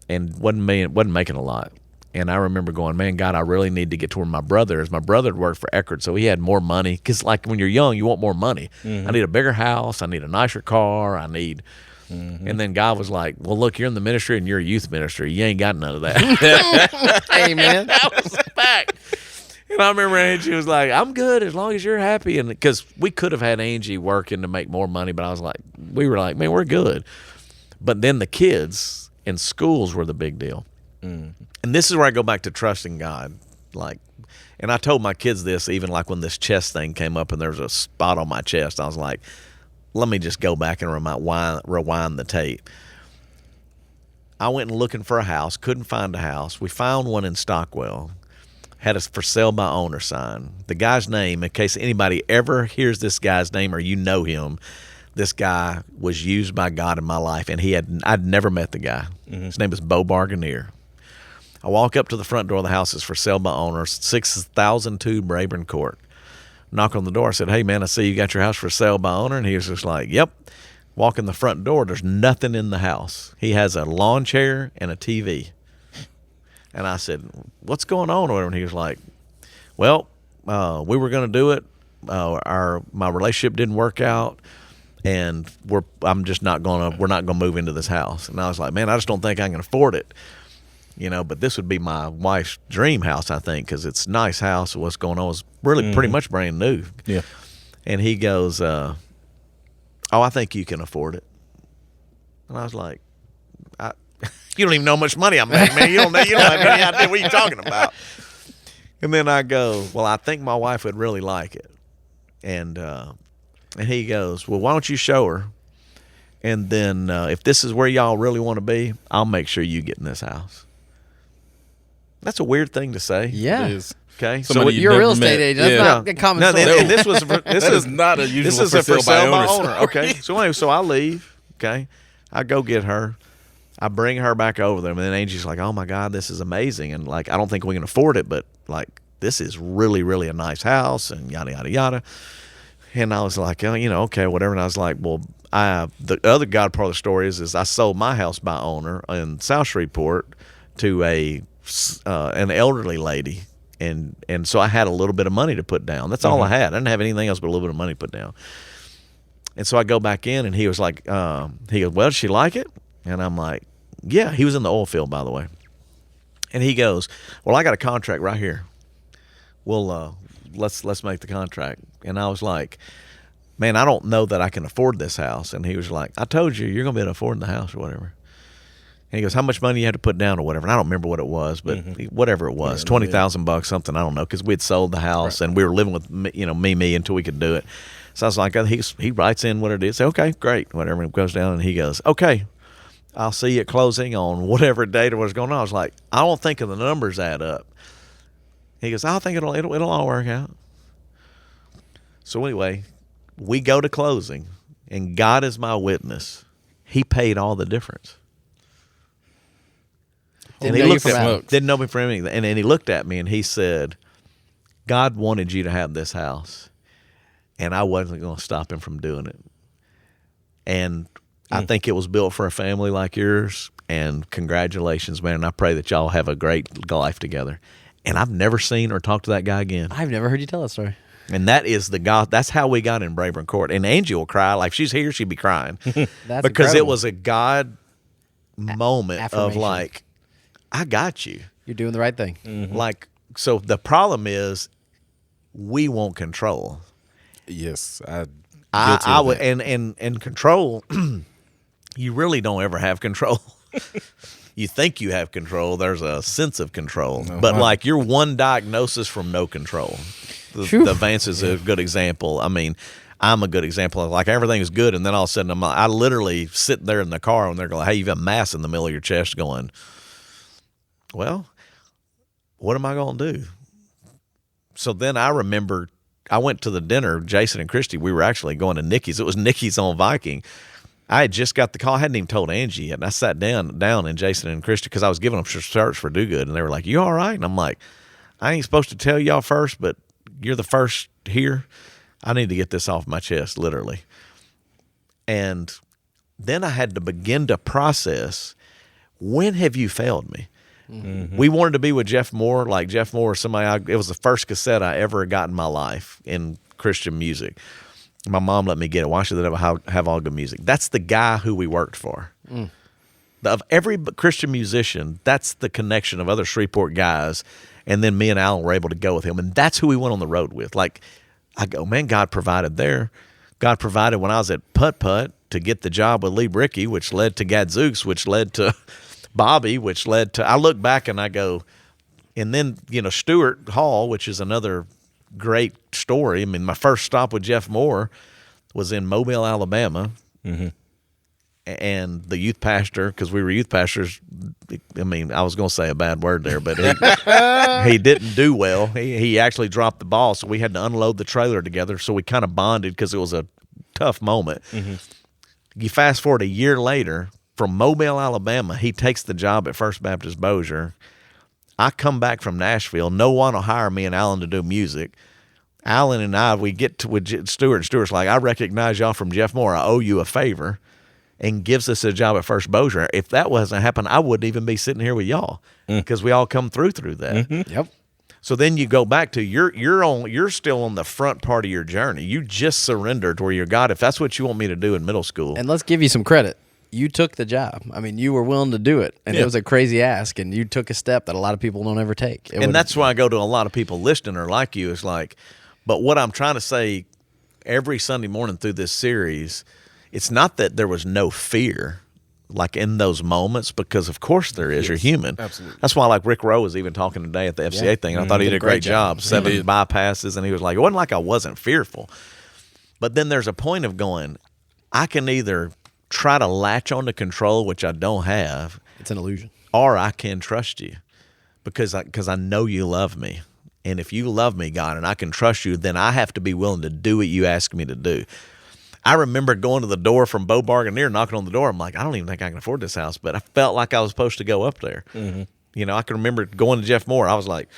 and wasn't making a lot. And I remember going, man, God, I really need to get to where my brother is. My brother had worked for Eckerd, so he had more money. Because, like, when you're young, you want more money. I need a bigger house. I need a nicer car. I need... And then God was like, well, look, you're in the ministry and you're a youth ministry. You ain't got none of that. Amen. That was the fact. And I remember Angie was like, I'm good as long as you're happy. And because we could have had Angie working to make more money, but we were like, man, we're good. But then the kids and schools were the big deal. And this is where I go back to trusting God. Like, and I told my kids this, even like when this chest thing came up and there was a spot on my chest, I was like, let me just go back and rewind the tape. I went looking for a house, couldn't find a house. We found one in Stockwell, had a for sale by owner sign. The guy's name, in case anybody ever hears this guy's name or you know him, this guy was used by God in my life, and I'd never met the guy. His name is Bo Barganier. I walk up to the front door of the house. It's for sale by owner, 6002 Brayburn Court. Knock on the door. I said, hey, man, I see you got your house for sale by owner. And he was just like, yep. walk in the front door, there's nothing in the house. He has a lawn chair and a TV. And I said, what's going on? And he was like, well, we were going to do it. My relationship didn't work out, and we're not going to move into this house. And I was like, man, I just don't think I can afford it. But this would be my wife's dream house, I think, because it's a nice house. What's going on is really pretty much brand new. Yeah. And he goes, I think you can afford it. And I was like, you don't even know how much money I'm making, man. You don't have any idea what you're talking about. And then I go, well, I think my wife would really like it. And he goes, well, why don't you show her? And then if this is where y'all really want to be, I'll make sure you get in this house. That's a weird thing to say. Yeah. It is. Okay. So you're a real estate agent. That's not a common story. And this is not a usual this is for sale by owner. Okay. So anyway, so I leave. Okay. I go get her. I bring her back over there. And then Angie's like, oh my God, this is amazing. And like, I don't think we can afford it, but like, this is really, really a nice house and yada, yada, yada. And I was like, okay, whatever. And I was like, well, the other God part of the story is I sold my house by owner in South Shreveport to an elderly lady. And so I had a little bit of money to put down. That's all I had. I didn't have anything else but a little bit of money to put down. And so I go back in, and he was like, he goes, well, does she like it? And I'm like, yeah. He was in the oil field, by the way. And he goes, well, I got a contract right here. Well, let's make the contract. And I was like, man, I don't know that I can afford this house. And he was like, I told you, you're going to be able to afford the house or whatever. And he goes, how much money you had to put down or whatever? And I don't remember what it was, but whatever it was, $20,000, something, I don't know, because we had sold the house and we were living with me until we could do it. So I was like, he writes in what it is. Say, okay, great, whatever. And it goes down, and he goes, okay, I'll see you at closing on whatever date or what's going on. I was like, I don't think the numbers add up. He goes, I think it'll all work out. So anyway, we go to closing, and God is my witness. He paid all the difference. And he looked at me, didn't know me from anything. And he looked at me and he said, God wanted you to have this house, and I wasn't going to stop him from doing it. And I think it was built for a family like yours, and congratulations, man. And I pray that y'all have a great life together. And I've never seen or talked to that guy again. I've never heard you tell that story. And that is that's how we got in Braeburn Court. And Angie will cry. Like, if she's here, she'd be crying. That's because incredible. It was a God moment of like, I got you. You're doing the right thing. Mm-hmm. Like, so the problem is we want control. Yes, I would, and control. You really don't ever have control. You think you have control. There's a sense of control, but like, you're one diagnosis from no control. The Vance is a good example. I mean, I'm a good example of, like, everything is good, and then all of a sudden I literally sit there in the car and they're going, hey, you've got a mass in the middle of your chest, going, well, what am I going to do? So then I remember I went to the dinner, Jason and Christy, we were actually going to Nikki's. It was Nikki's on Viking. I had just got the call. I hadn't even told Angie yet. And I sat down and Jason and Christy, because I was giving them search for Do Good. And they were like, you all right? And I'm like, I ain't supposed to tell y'all first, but you're the first here. I need to get this off my chest, literally. And then I had to begin to process, when have you failed me? Mm-hmm. We wanted to be with Jeff Moore. Like, Jeff Moore, it was the first cassette I ever got in my life in Christian music. My mom let me get it. Why should they have all good music? That's the guy who we worked for. Of every Christian musician, that's the connection of other Shreveport guys. And then me and Alan were able to go with him. And that's who we went on the road with. Like, I go, man, God provided there. God provided when I was at Putt Putt to get the job with Lee Bricky, which led to Gadzooks, which led to Bobby, which led to, I look back and I go, and then, Stuart Hall, which is another great story. I mean, my first stop with Jeff Moore was in Mobile, Alabama. Mm-hmm. And the youth pastor, because we were youth pastors, I mean, I was going to say a bad word there, but he didn't do well. He actually dropped the ball, so we had to unload the trailer together. So we kind of bonded because it was a tough moment. Mm-hmm. You fast forward a year later, from Mobile, Alabama, he takes the job at First Baptist Bossier. I come back from Nashville. No one will hire me and Alan to do music. Alan and I, we get to with Stuart, and Stuart's like, I recognize y'all from Jeff Moore. I owe you a favor, and gives us a job at First Bossier. If that wasn't happened, I wouldn't even be sitting here with y'all because we all come through that. Mm-hmm. Yep. So then you go back to you're still on the front part of your journey. You just surrendered where you're God. If that's what you want me to do in middle school, and let's give you some credit. You took the job. I mean, you were willing to do it, and it was a crazy ask, and you took a step that a lot of people don't ever take. And that's why I go to a lot of people listening or like you is like, but what I'm trying to say every Sunday morning through this series, it's not that there was no fear like in those moments, because of course there is. You're human. Absolutely. That's why like Rick Rowe was even talking today at the FCA thing. I thought he did a great job. 7 bypasses, and he was like, it wasn't like I wasn't fearful. But then there's a point of going, I can either try to latch on to control, which I don't have. It's an illusion. Or I can trust you because I know you love me. And if you love me, God, and I can trust you, then I have to be willing to do what you ask me to do. I remember going to the door from Bo Barganier, knocking on the door. I'm like, I don't even think I can afford this house, but I felt like I was supposed to go up there. Mm-hmm. You know, I can remember going to Jeff Moore. I was like,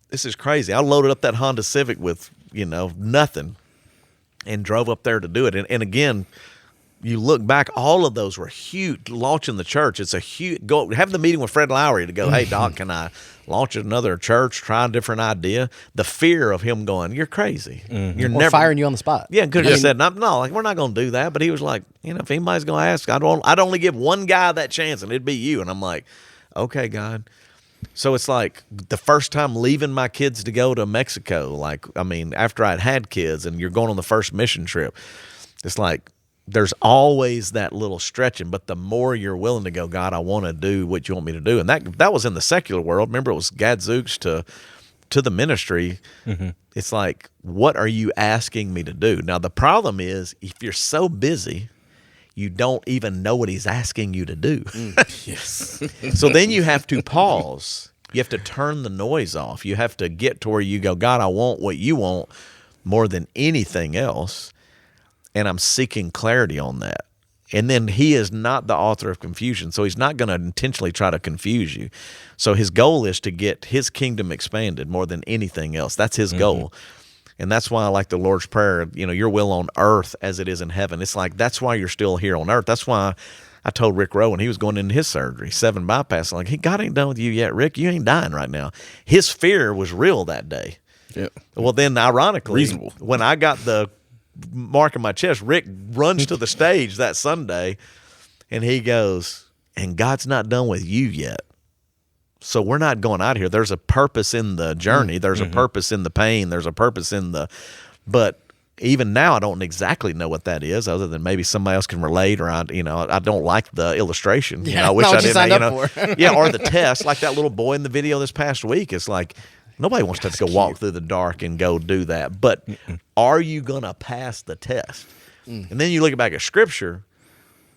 this is crazy. I loaded up that Honda Civic with, nothing and drove up there to do it. And again, you look back, all of those were huge. Launching the church, it's a huge. Go have the meeting with Fred Lowry to go, hey, Doc, can I launch another church, try a different idea? The fear of him going, you're crazy. Mm-hmm. You're never firing you on the spot. Yeah, could have said, no, like, we're not going to do that. But he was like, if anybody's going to ask, I'd only give one guy that chance, and it'd be you. And I'm like, okay, God. So it's like the first time leaving my kids to go to Mexico, after I'd had kids and you're going on the first mission trip, it's like, there's always that little stretching, but the more you're willing to go, God, I want to do what you want me to do. And that was in the secular world. Remember, it was gadzooks to the ministry. Mm-hmm. It's like, what are you asking me to do? Now, the problem is, if you're so busy, you don't even know what he's asking you to do. Yes. So then you have to pause. You have to turn the noise off. You have to get to where you go, God, I want what you want more than anything else. And I'm seeking clarity on that. And then he is not the author of confusion, so he's not going to intentionally try to confuse you. So his goal is to get his kingdom expanded more than anything else. That's his goal. And that's why I like the Lord's Prayer, your will on earth as it is in heaven. It's like, that's why you're still here on earth. That's why I told Rick Rowe when he was going into his surgery, 7 bypass, like, God ain't done with you yet, Rick. You ain't dying right now. His fear was real that day. Yeah. Well, then, ironically, reasonable. When I got the mark in my chest, Rick runs to the stage that Sunday, and he goes, and God's not done with you yet. So we're not going out of here. There's a purpose in the journey. There's a purpose in the pain. There's a purpose in but even now I don't exactly know what that is, other than maybe somebody else can relate, or I don't like the illustration. Yeah, I wish I didn't. Signed up for. Yeah, or the test, like that little boy in the video this past week. It's like, nobody wants to go walk through the dark and go do that. But are you going to pass the test? And then you look back at Scripture,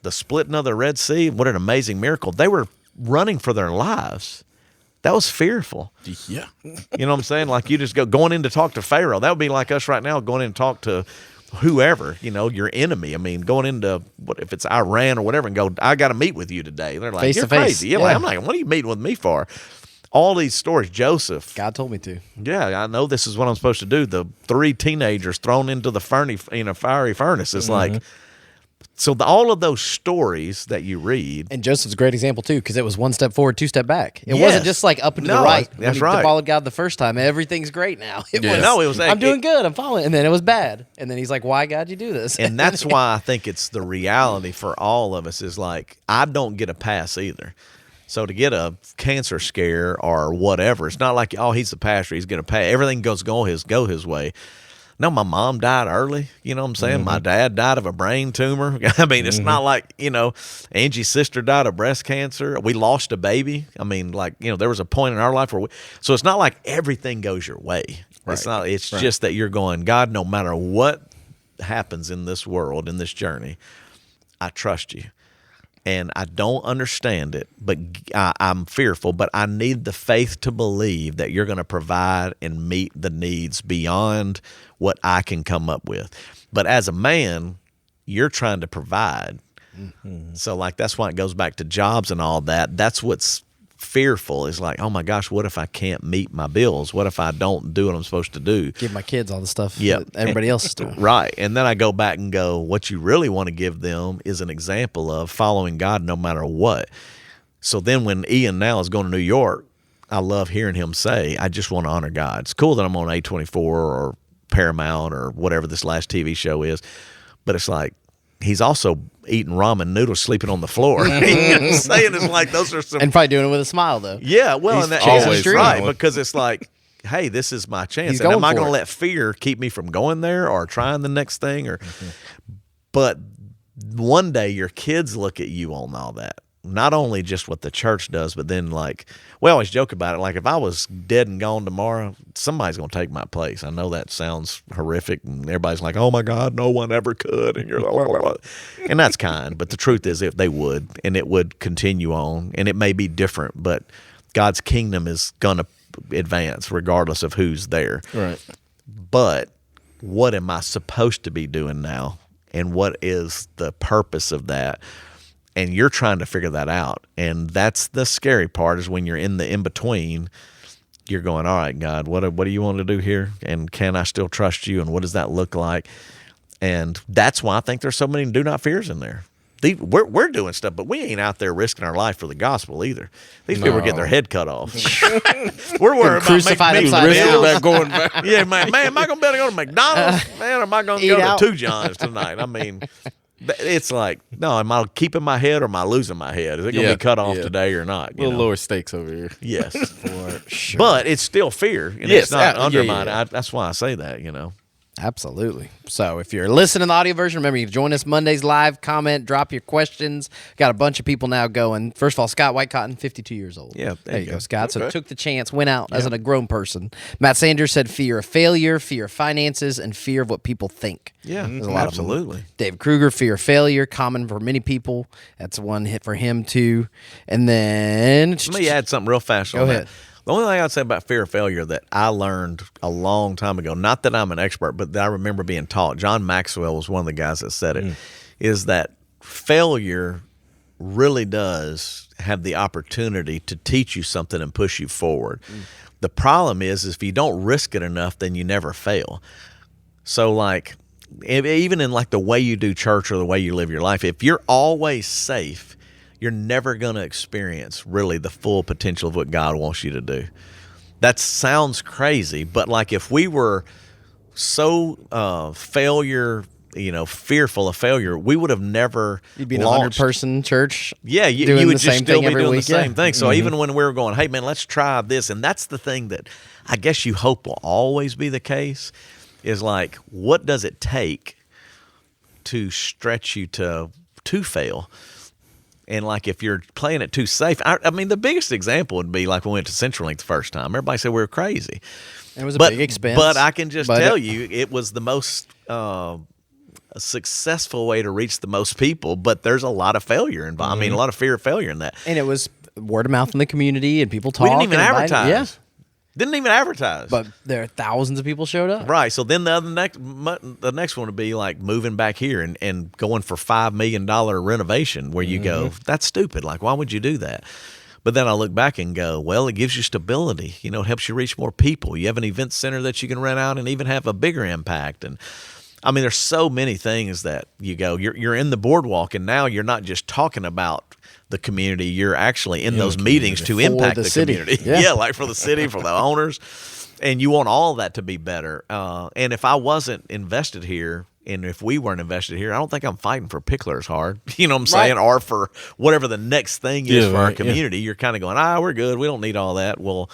the splitting of the Red Sea, what an amazing miracle. They were running for their lives. That was fearful. Yeah. You know what I'm saying? Like, you just going in to talk to Pharaoh. That would be like us right now going in to talk to whoever, your enemy. I mean, going into, what if it's Iran or whatever, and go, I got to meet with you today. They're like, face you're to face. Crazy. Yeah, like, I'm like, what are you meeting with me for? All these stories, Joseph. God told me to. Yeah, I know this is what I'm supposed to do. The 3 teenagers thrown into the fiery furnace. It's like, so all of those stories that you read. And Joseph's a great example, too, because it was 1 step forward, 2 step back. It Yes. wasn't just like up and to the right. That's when he right. followed God the first time. Everything's great now. It was like, I'm doing good. I'm following. And then it was bad. And then he's like, why, God, you do this? And that's why I think it's the reality for all of us is like, I don't get a pass either. So to get a cancer scare or whatever, it's not like, oh, he's the pastor, he's going to pay. Everything go his way. No, my mom died early. You know what I'm saying? My dad died of a brain tumor. I mean, it's not like, Angie's sister died of breast cancer. We lost a baby. I mean, like, there was a point in our life where so it's not like everything goes your way. Right. It's just that you're going, God, no matter what happens in this world, in this journey, I trust you. And I don't understand it, but I'm fearful, but I need the faith to believe that you're going to provide and meet the needs beyond what I can come up with. But as a man, you're trying to provide. Mm-hmm. So, like, that's why it goes back to jobs and all that. That's what's fearful is like, oh my gosh, what if I can't meet my bills? What if I don't do what I'm supposed to do? Give my kids all the stuff that everybody else is doing. Right. And then I go back and go, what you really want to give them is an example of following God no matter what. So then when Ian now is going to New York, I love hearing him say, I just want to honor God. It's cool that I'm on A24 or Paramount or whatever this last TV show is, but it's like, he's also eating ramen noodles, sleeping on the floor. You know what I'm saying? It's like those are some, and probably doing it with a smile though. Yeah, well, He's and that, always right, smiling. because it's like, hey, this is my chance. He's And am going I for going to it. let fear keep me from going there or trying the next thing? Or, but one day your kids look at you on all that. Not only just what the church does, but then like, we always joke about it. Like if I was dead and gone tomorrow, somebody's going to take my place. I know that sounds horrific and everybody's like, oh my God, no one ever could. And you're like, and that's kind, but the truth is if they would, and it would continue on, and it may be different, but God's kingdom is going to advance regardless of who's there. Right. But what am I supposed to be doing now? And what is the purpose of that? And you're trying to figure that out. And that's the scary part, is when you're in the in-between, you're going, all right, God, what do you want to do here? And can I still trust you? And what does that look like? And that's why I think there's so many do not fears in there. We're doing stuff, but we ain't out there risking our life for the gospel either. These people are getting their head cut off. We're worried about Crucified making upside bills. down. Going back. Yeah, man, am I going to be able to go to McDonald's? Man, or am I going to Eat go out. to Two Johns tonight? I mean, it's like, no, am I keeping my head or am I losing my head? Is it going to be cut off today or not? A little lower stakes over here. Yes. For sure. But it's still fear, and Yes, it's not yeah, undermined. yeah. That's why I say that, Absolutely. So if you're listening to the audio version, remember you can join us Mondays live, comment, drop your questions. Got a bunch of people now going. First of all, Scott Whitecotton, 52 years old. Yeah, there you go, Scott. So Okay. took the chance, went out as a grown person. Matt Sanders said fear of failure, fear of finances, and fear of what people think. Yeah, There's a lot of them. absolutely. David Kruger, fear of failure, common for many people. That's one hit for him too. And then Let me add something real fast on Go that. ahead. The only thing I'd say about fear of failure that I learned a long time ago, not that I'm an expert, but that I remember being taught, John Maxwell was one of the guys that said it, is that failure really does have the opportunity to teach you something and push you forward. The problem is if you don't risk it enough, then you never fail. So like, even in like the way you do church or the way you live your life, if you're always safe, you're never going to experience really the full potential of what God wants you to do. That sounds crazy, but like if we were so fearful of failure, we would have never you'd be in a launched. 100-person church. Yeah, you doing would the just same still thing be every doing week. the Yeah. same thing. So even when we were going, hey, man, let's try this, and that's the thing that I guess you hope will always be the case, is like, what does it take to stretch you to fail? And like if you're playing it too safe, I mean, the biggest example would be like when we went to CenturyLink the first time. Everybody said we were crazy. It was a big expense. But I can just but tell you, it was the most successful way to reach the most people. But there's a lot of failure involved. I mean, a lot of fear of failure in that. And it was word of mouth in the community, and people talk. We didn't even and invited- advertise. Yeah, Didn't even advertise. but there are thousands of people showed up. Right. So then the next one would be like moving back here and going for $5 million renovation, where you go, that's stupid. Like, why would you do that? But then I look back and go, well, it gives you stability. It helps you reach more people. You have an event center that you can rent out and even have a bigger impact. And I mean, there's so many things that you go, you're in the boardwalk, and now you're not just talking about the community, you're actually in those meetings to impact the city. community. Yeah. Like for the city, for the owners. And you want all that to be better. And if I wasn't invested here, and if we weren't invested here, I don't think I'm fighting for pickler as hard. You know what I'm saying? Or for whatever the next thing is for our community. You're kind of going, we're good. We don't need all that. Well,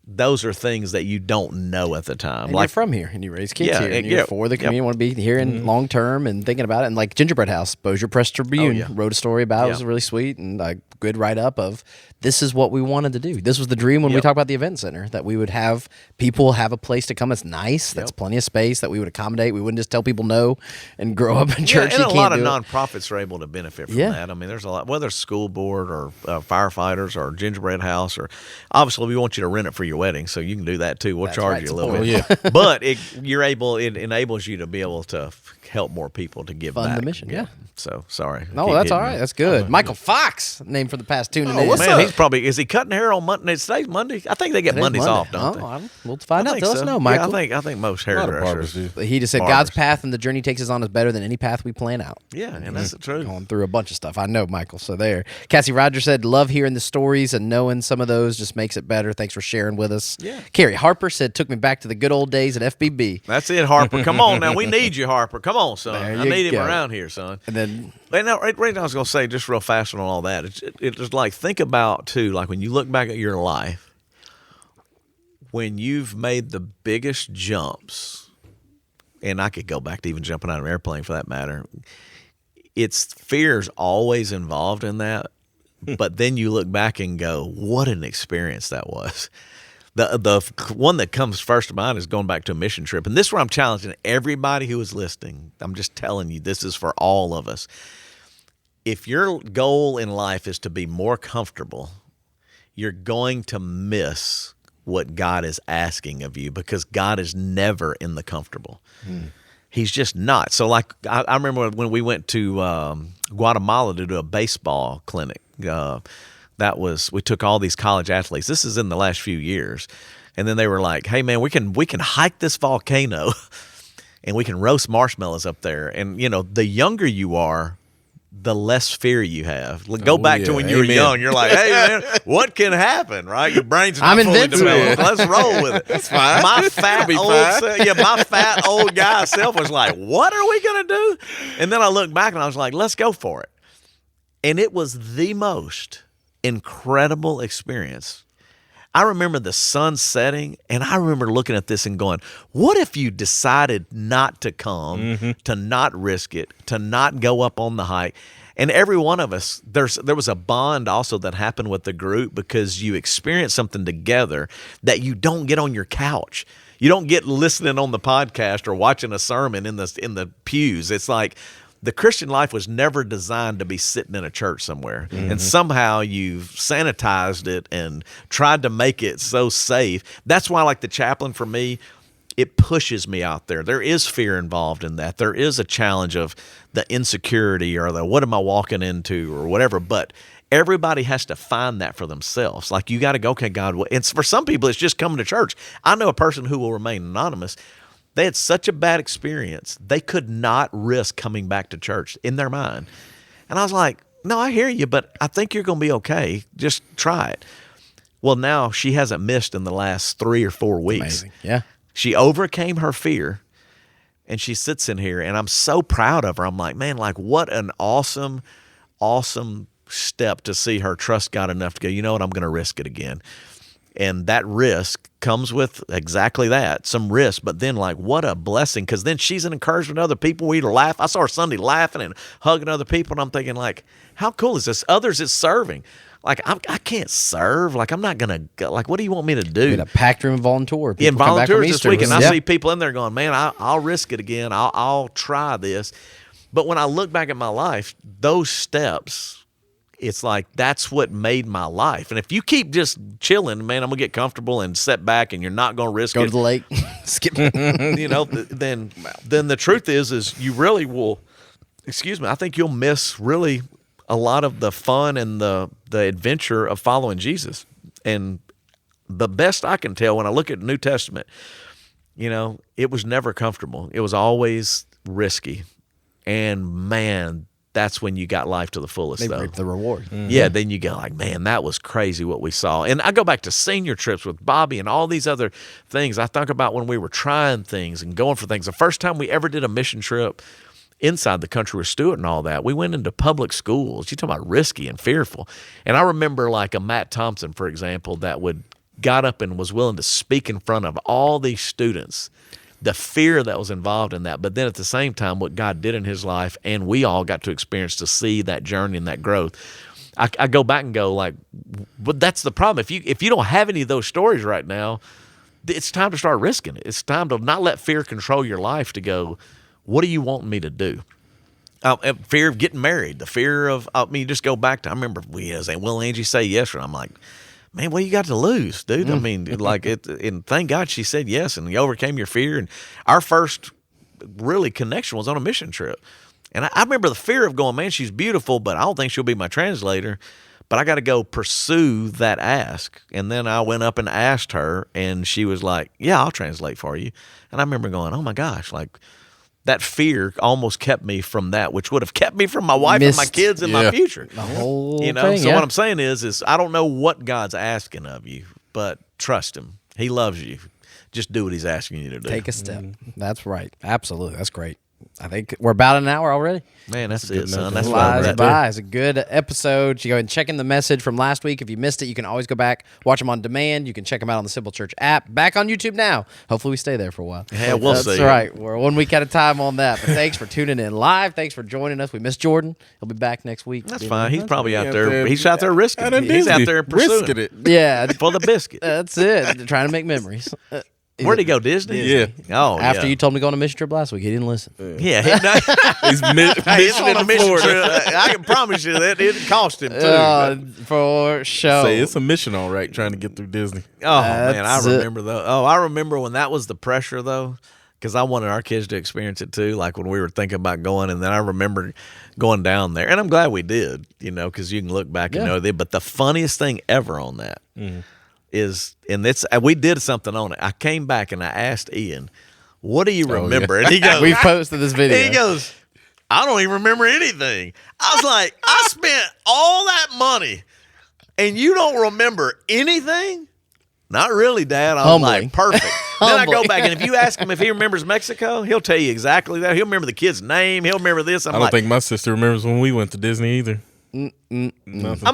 those are things that you don't know at the time. And like you're from here, and you raise kids Yeah, here, and and- you're yeah, for the yep. community. You want to be here in long term and thinking about it. And like Gingerbread House, Bossier Press Tribune yeah. wrote a story about it. It was Yeah. really sweet and a good write up of this is what we wanted to do. This was the dream when we Yep. talked about the event center, that we would have people have a place to come that's nice, that's Yep. plenty of space, that we would accommodate. We wouldn't just tell people no and grow up in church. and You a can't lot of do it. nonprofits are able to benefit from Yeah. that. I mean, there's a lot, whether it's school board or firefighters or Gingerbread House, or obviously we want you to rent it for your your wedding, so you can do that too. We'll That's charge right, you a it's little a bit. point. But it enables you to be able to help more people to give Fund back. the mission, yeah. So sorry. No, that's all right. That's good. Michael Fox, named for the past tuning in. Oh, man, is he cutting hair on Monday? Today's Monday. I think they get Today's Mondays Monday. off, don't they? We'll find I out. think Tell us so. know, Michael. Yeah, I think most A lot of barbers hairdressers. do. He just said Barbers. God's path and the journey takes us on is better than any path we plan out. Yeah, and that's the truth. Going through a bunch of stuff. I know, Michael. So there. Cassie Rogers said, love hearing the stories and knowing some of those just makes it better. Thanks for sharing with us. Yeah. Carrie Harper said, took me back to the good old days at FBB. That's it, Harper. Come on now. We need you, Harper. Come on, son. There I you need go. him around here, son. And then And now, right now, I was going to say just real fast on all that. It's just like, think about, too, like when you look back at your life, when you've made the biggest jumps, and I could go back to even jumping out of an airplane for that matter, fear's always involved in that. But then you look back and go, what an experience that was. The one that comes first to mind is going back to a mission trip. And this is where I'm challenging everybody who is listening. I'm just telling you, this is for all of us. If your goal in life is to be more comfortable, you're going to miss what God is asking of you, because God is never in the comfortable. He's just not. So like I remember when we went to Guatemala to do a baseball clinic. We took all these college athletes. This is in the last few years. And then they were like, hey man, we can hike this volcano and we can roast marshmallows up there. And you know, the younger you are, the less fear you have. Go back to when you were young. You're like, hey man, what can happen, right? Your brain's not fully invincible. developed. Let's roll with it. That's fine. My fat old guy self was like, what are we gonna do? And then I looked back and I was like, let's go for it. And it was the most incredible experience. I remember the sun setting, and I remember looking at this and going, what if you decided not to come, to not risk it, to not go up on the hike? And every one of us, there was a bond also that happened with the group, because you experience something together that you don't get on your couch. You don't get listening on the podcast or watching a sermon in the pews. It's like, the Christian life was never designed to be sitting in a church somewhere. And somehow you've sanitized it and tried to make it so safe. That's why, like the chaplain for me, it pushes me out there. There is fear involved in that. There is a challenge of the insecurity or the what am I walking into or whatever. But everybody has to find that for themselves. Like you got to go, okay, God. And for some people, it's just coming to church. I know a person who will remain anonymous. They had such a bad experience, they could not risk coming back to church in their mind. And I was like, no, I hear you, but I think you're going to be okay. Just try it. Well, now she hasn't missed in the last 3 or 4 weeks. amazing. Yeah. She overcame her fear, and she sits in here, and I'm so proud of her. I'm like, man, like what an awesome, awesome step to see her trust God enough to go, you know what, I'm going to risk it again. And that risk comes with exactly that, some risk. But then, like, what a blessing, because then she's an encouragement to other people. We laugh. I saw her Sunday laughing and hugging other people, and I'm thinking, like, how cool is this? Others is serving. Like, I can't serve. Like, I'm not going to, like, what do you want me to do? We had a packed room volunteer. Yeah, People come back from volunteers this Easter. week, and I Yeah. see people in there going, man, I'll risk it again. I'll try this. But when I look back at my life, those steps, it's like that's what made my life. And if you keep just chilling, man, I'm going to get comfortable and set back, and you're not going to risk Go it. to the lake. Skip. You know, then the truth is you really will, I think you'll miss really a lot of the fun and the adventure of following Jesus. And the best I can tell when I look at the New Testament, you know, it was never comfortable. It was always risky. And man, that's when you got life to the fullest, They though. reap the reward. Yeah, then you go like, man, that was crazy what we saw. And I go back to senior trips with Bobby and all these other things. I think about when we were trying things and going for things. The first time we ever did a mission trip inside the country with Stuart and all that, we went into public schools. You talk about risky and fearful. And I remember like a Matt Thompson, for example, that got up and was willing to speak in front of all these students. The fear that was involved in that, but then at the same time, what God did in his life, and we all got to experience to see that journey and that growth. I go back and go like, but that's the problem. If you don't have any of those stories right now, it's time to start risking it. It's time to not let fear control your life. To go, what do you want me to do? Fear of getting married, the fear of, just go back to, I remember will Angie say yes? And I'm like, man, what you got to lose, dude? I mean, like it, and thank God she said yes, and you overcame your fear. And our first really connection was on a mission trip. And I remember the fear of going, man, she's beautiful, but I don't think she'll be my translator. But I got to go pursue that ask. And then I went up and asked her, and she was like, yeah, I'll translate for you. And I remember going, oh my gosh, like that fear almost kept me from that, which would have kept me from my wife and my kids and my future. The whole thing, so what I'm saying is I don't know what God's asking of you, but trust him. He loves you. Just do what he's asking you to do. Take a step. That's right. Absolutely. That's great. I think we're about an hour already. Man, that's it, son. That's flies by. It's a good episode. You go and check in the message from last week. If you missed it, you can always go back, watch them on demand. You can check them out on the Simple Church app. Back on YouTube now. Hopefully we stay there for a while. Yeah, we'll see. That's right. We're 1 week at a time on that. But thanks for tuning in live. Thanks for joining us. We miss Jordan. He'll be back next week. That's fine. He's probably out there. He's out there risking it. He's out there pursuing it. Yeah. For the biscuit. That's it. Trying to make memories. Where'd he go? Disney? Yeah. Oh, After you told him to go on a mission trip last week, he didn't listen. Yeah. He's on a mission trip. I can promise you that it cost him too. For sure. Say it's a mission, all right, trying to get through Disney. Oh man, I remember though. Oh, I remember when that was the pressure though, because I wanted our kids to experience it too. Like when we were thinking about going, and then I remember going down there, and I'm glad we did. You know, because you can look back and know that. But the funniest thing ever on that. Is, and it's, we did something on it. I came back and I asked Ian, what do you remember? And he goes, we posted this video. He goes, I don't even remember anything. I was like, I spent all that money and you don't remember anything? Not really, Dad. I was like, perfect. Then I go back, and if you ask him if he remembers Mexico, he'll tell you exactly that. He'll remember the kid's name. He'll remember this. I don't think my sister remembers when we went to Disney either. I'm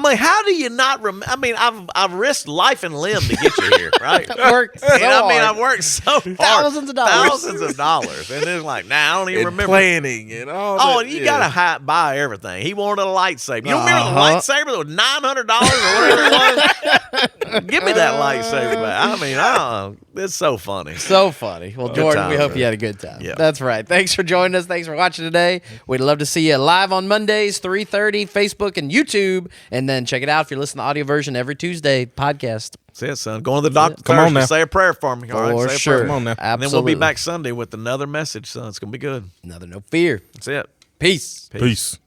like, how do you not remember? I mean, I've risked life and limb to get you here, right? Worked so hard. I've worked so hard. Thousands of dollars. And it's like, I don't even remember. Planning and all that. Oh, and you got to buy everything. He wanted a lightsaber. You remember the lightsaber that was $900 or whatever it was? Give me that lightsaber back. I mean, it's so funny. So funny. Well, Jordan, we hope you had a good time. Yeah. That's right. Thanks for joining us. Thanks for watching today. We'd love to see you live on Mondays, 3:30, Facebook and YouTube. And then check it out if you're listening to the audio version every Tuesday podcast. That's it, son. Going to the doctor Come on now. Say a prayer for me. All right? Say a prayer. Come on now. Absolutely. And then we'll be back Sunday with another message, son. It's going to be good. Another No Fear. That's it. Peace. Peace.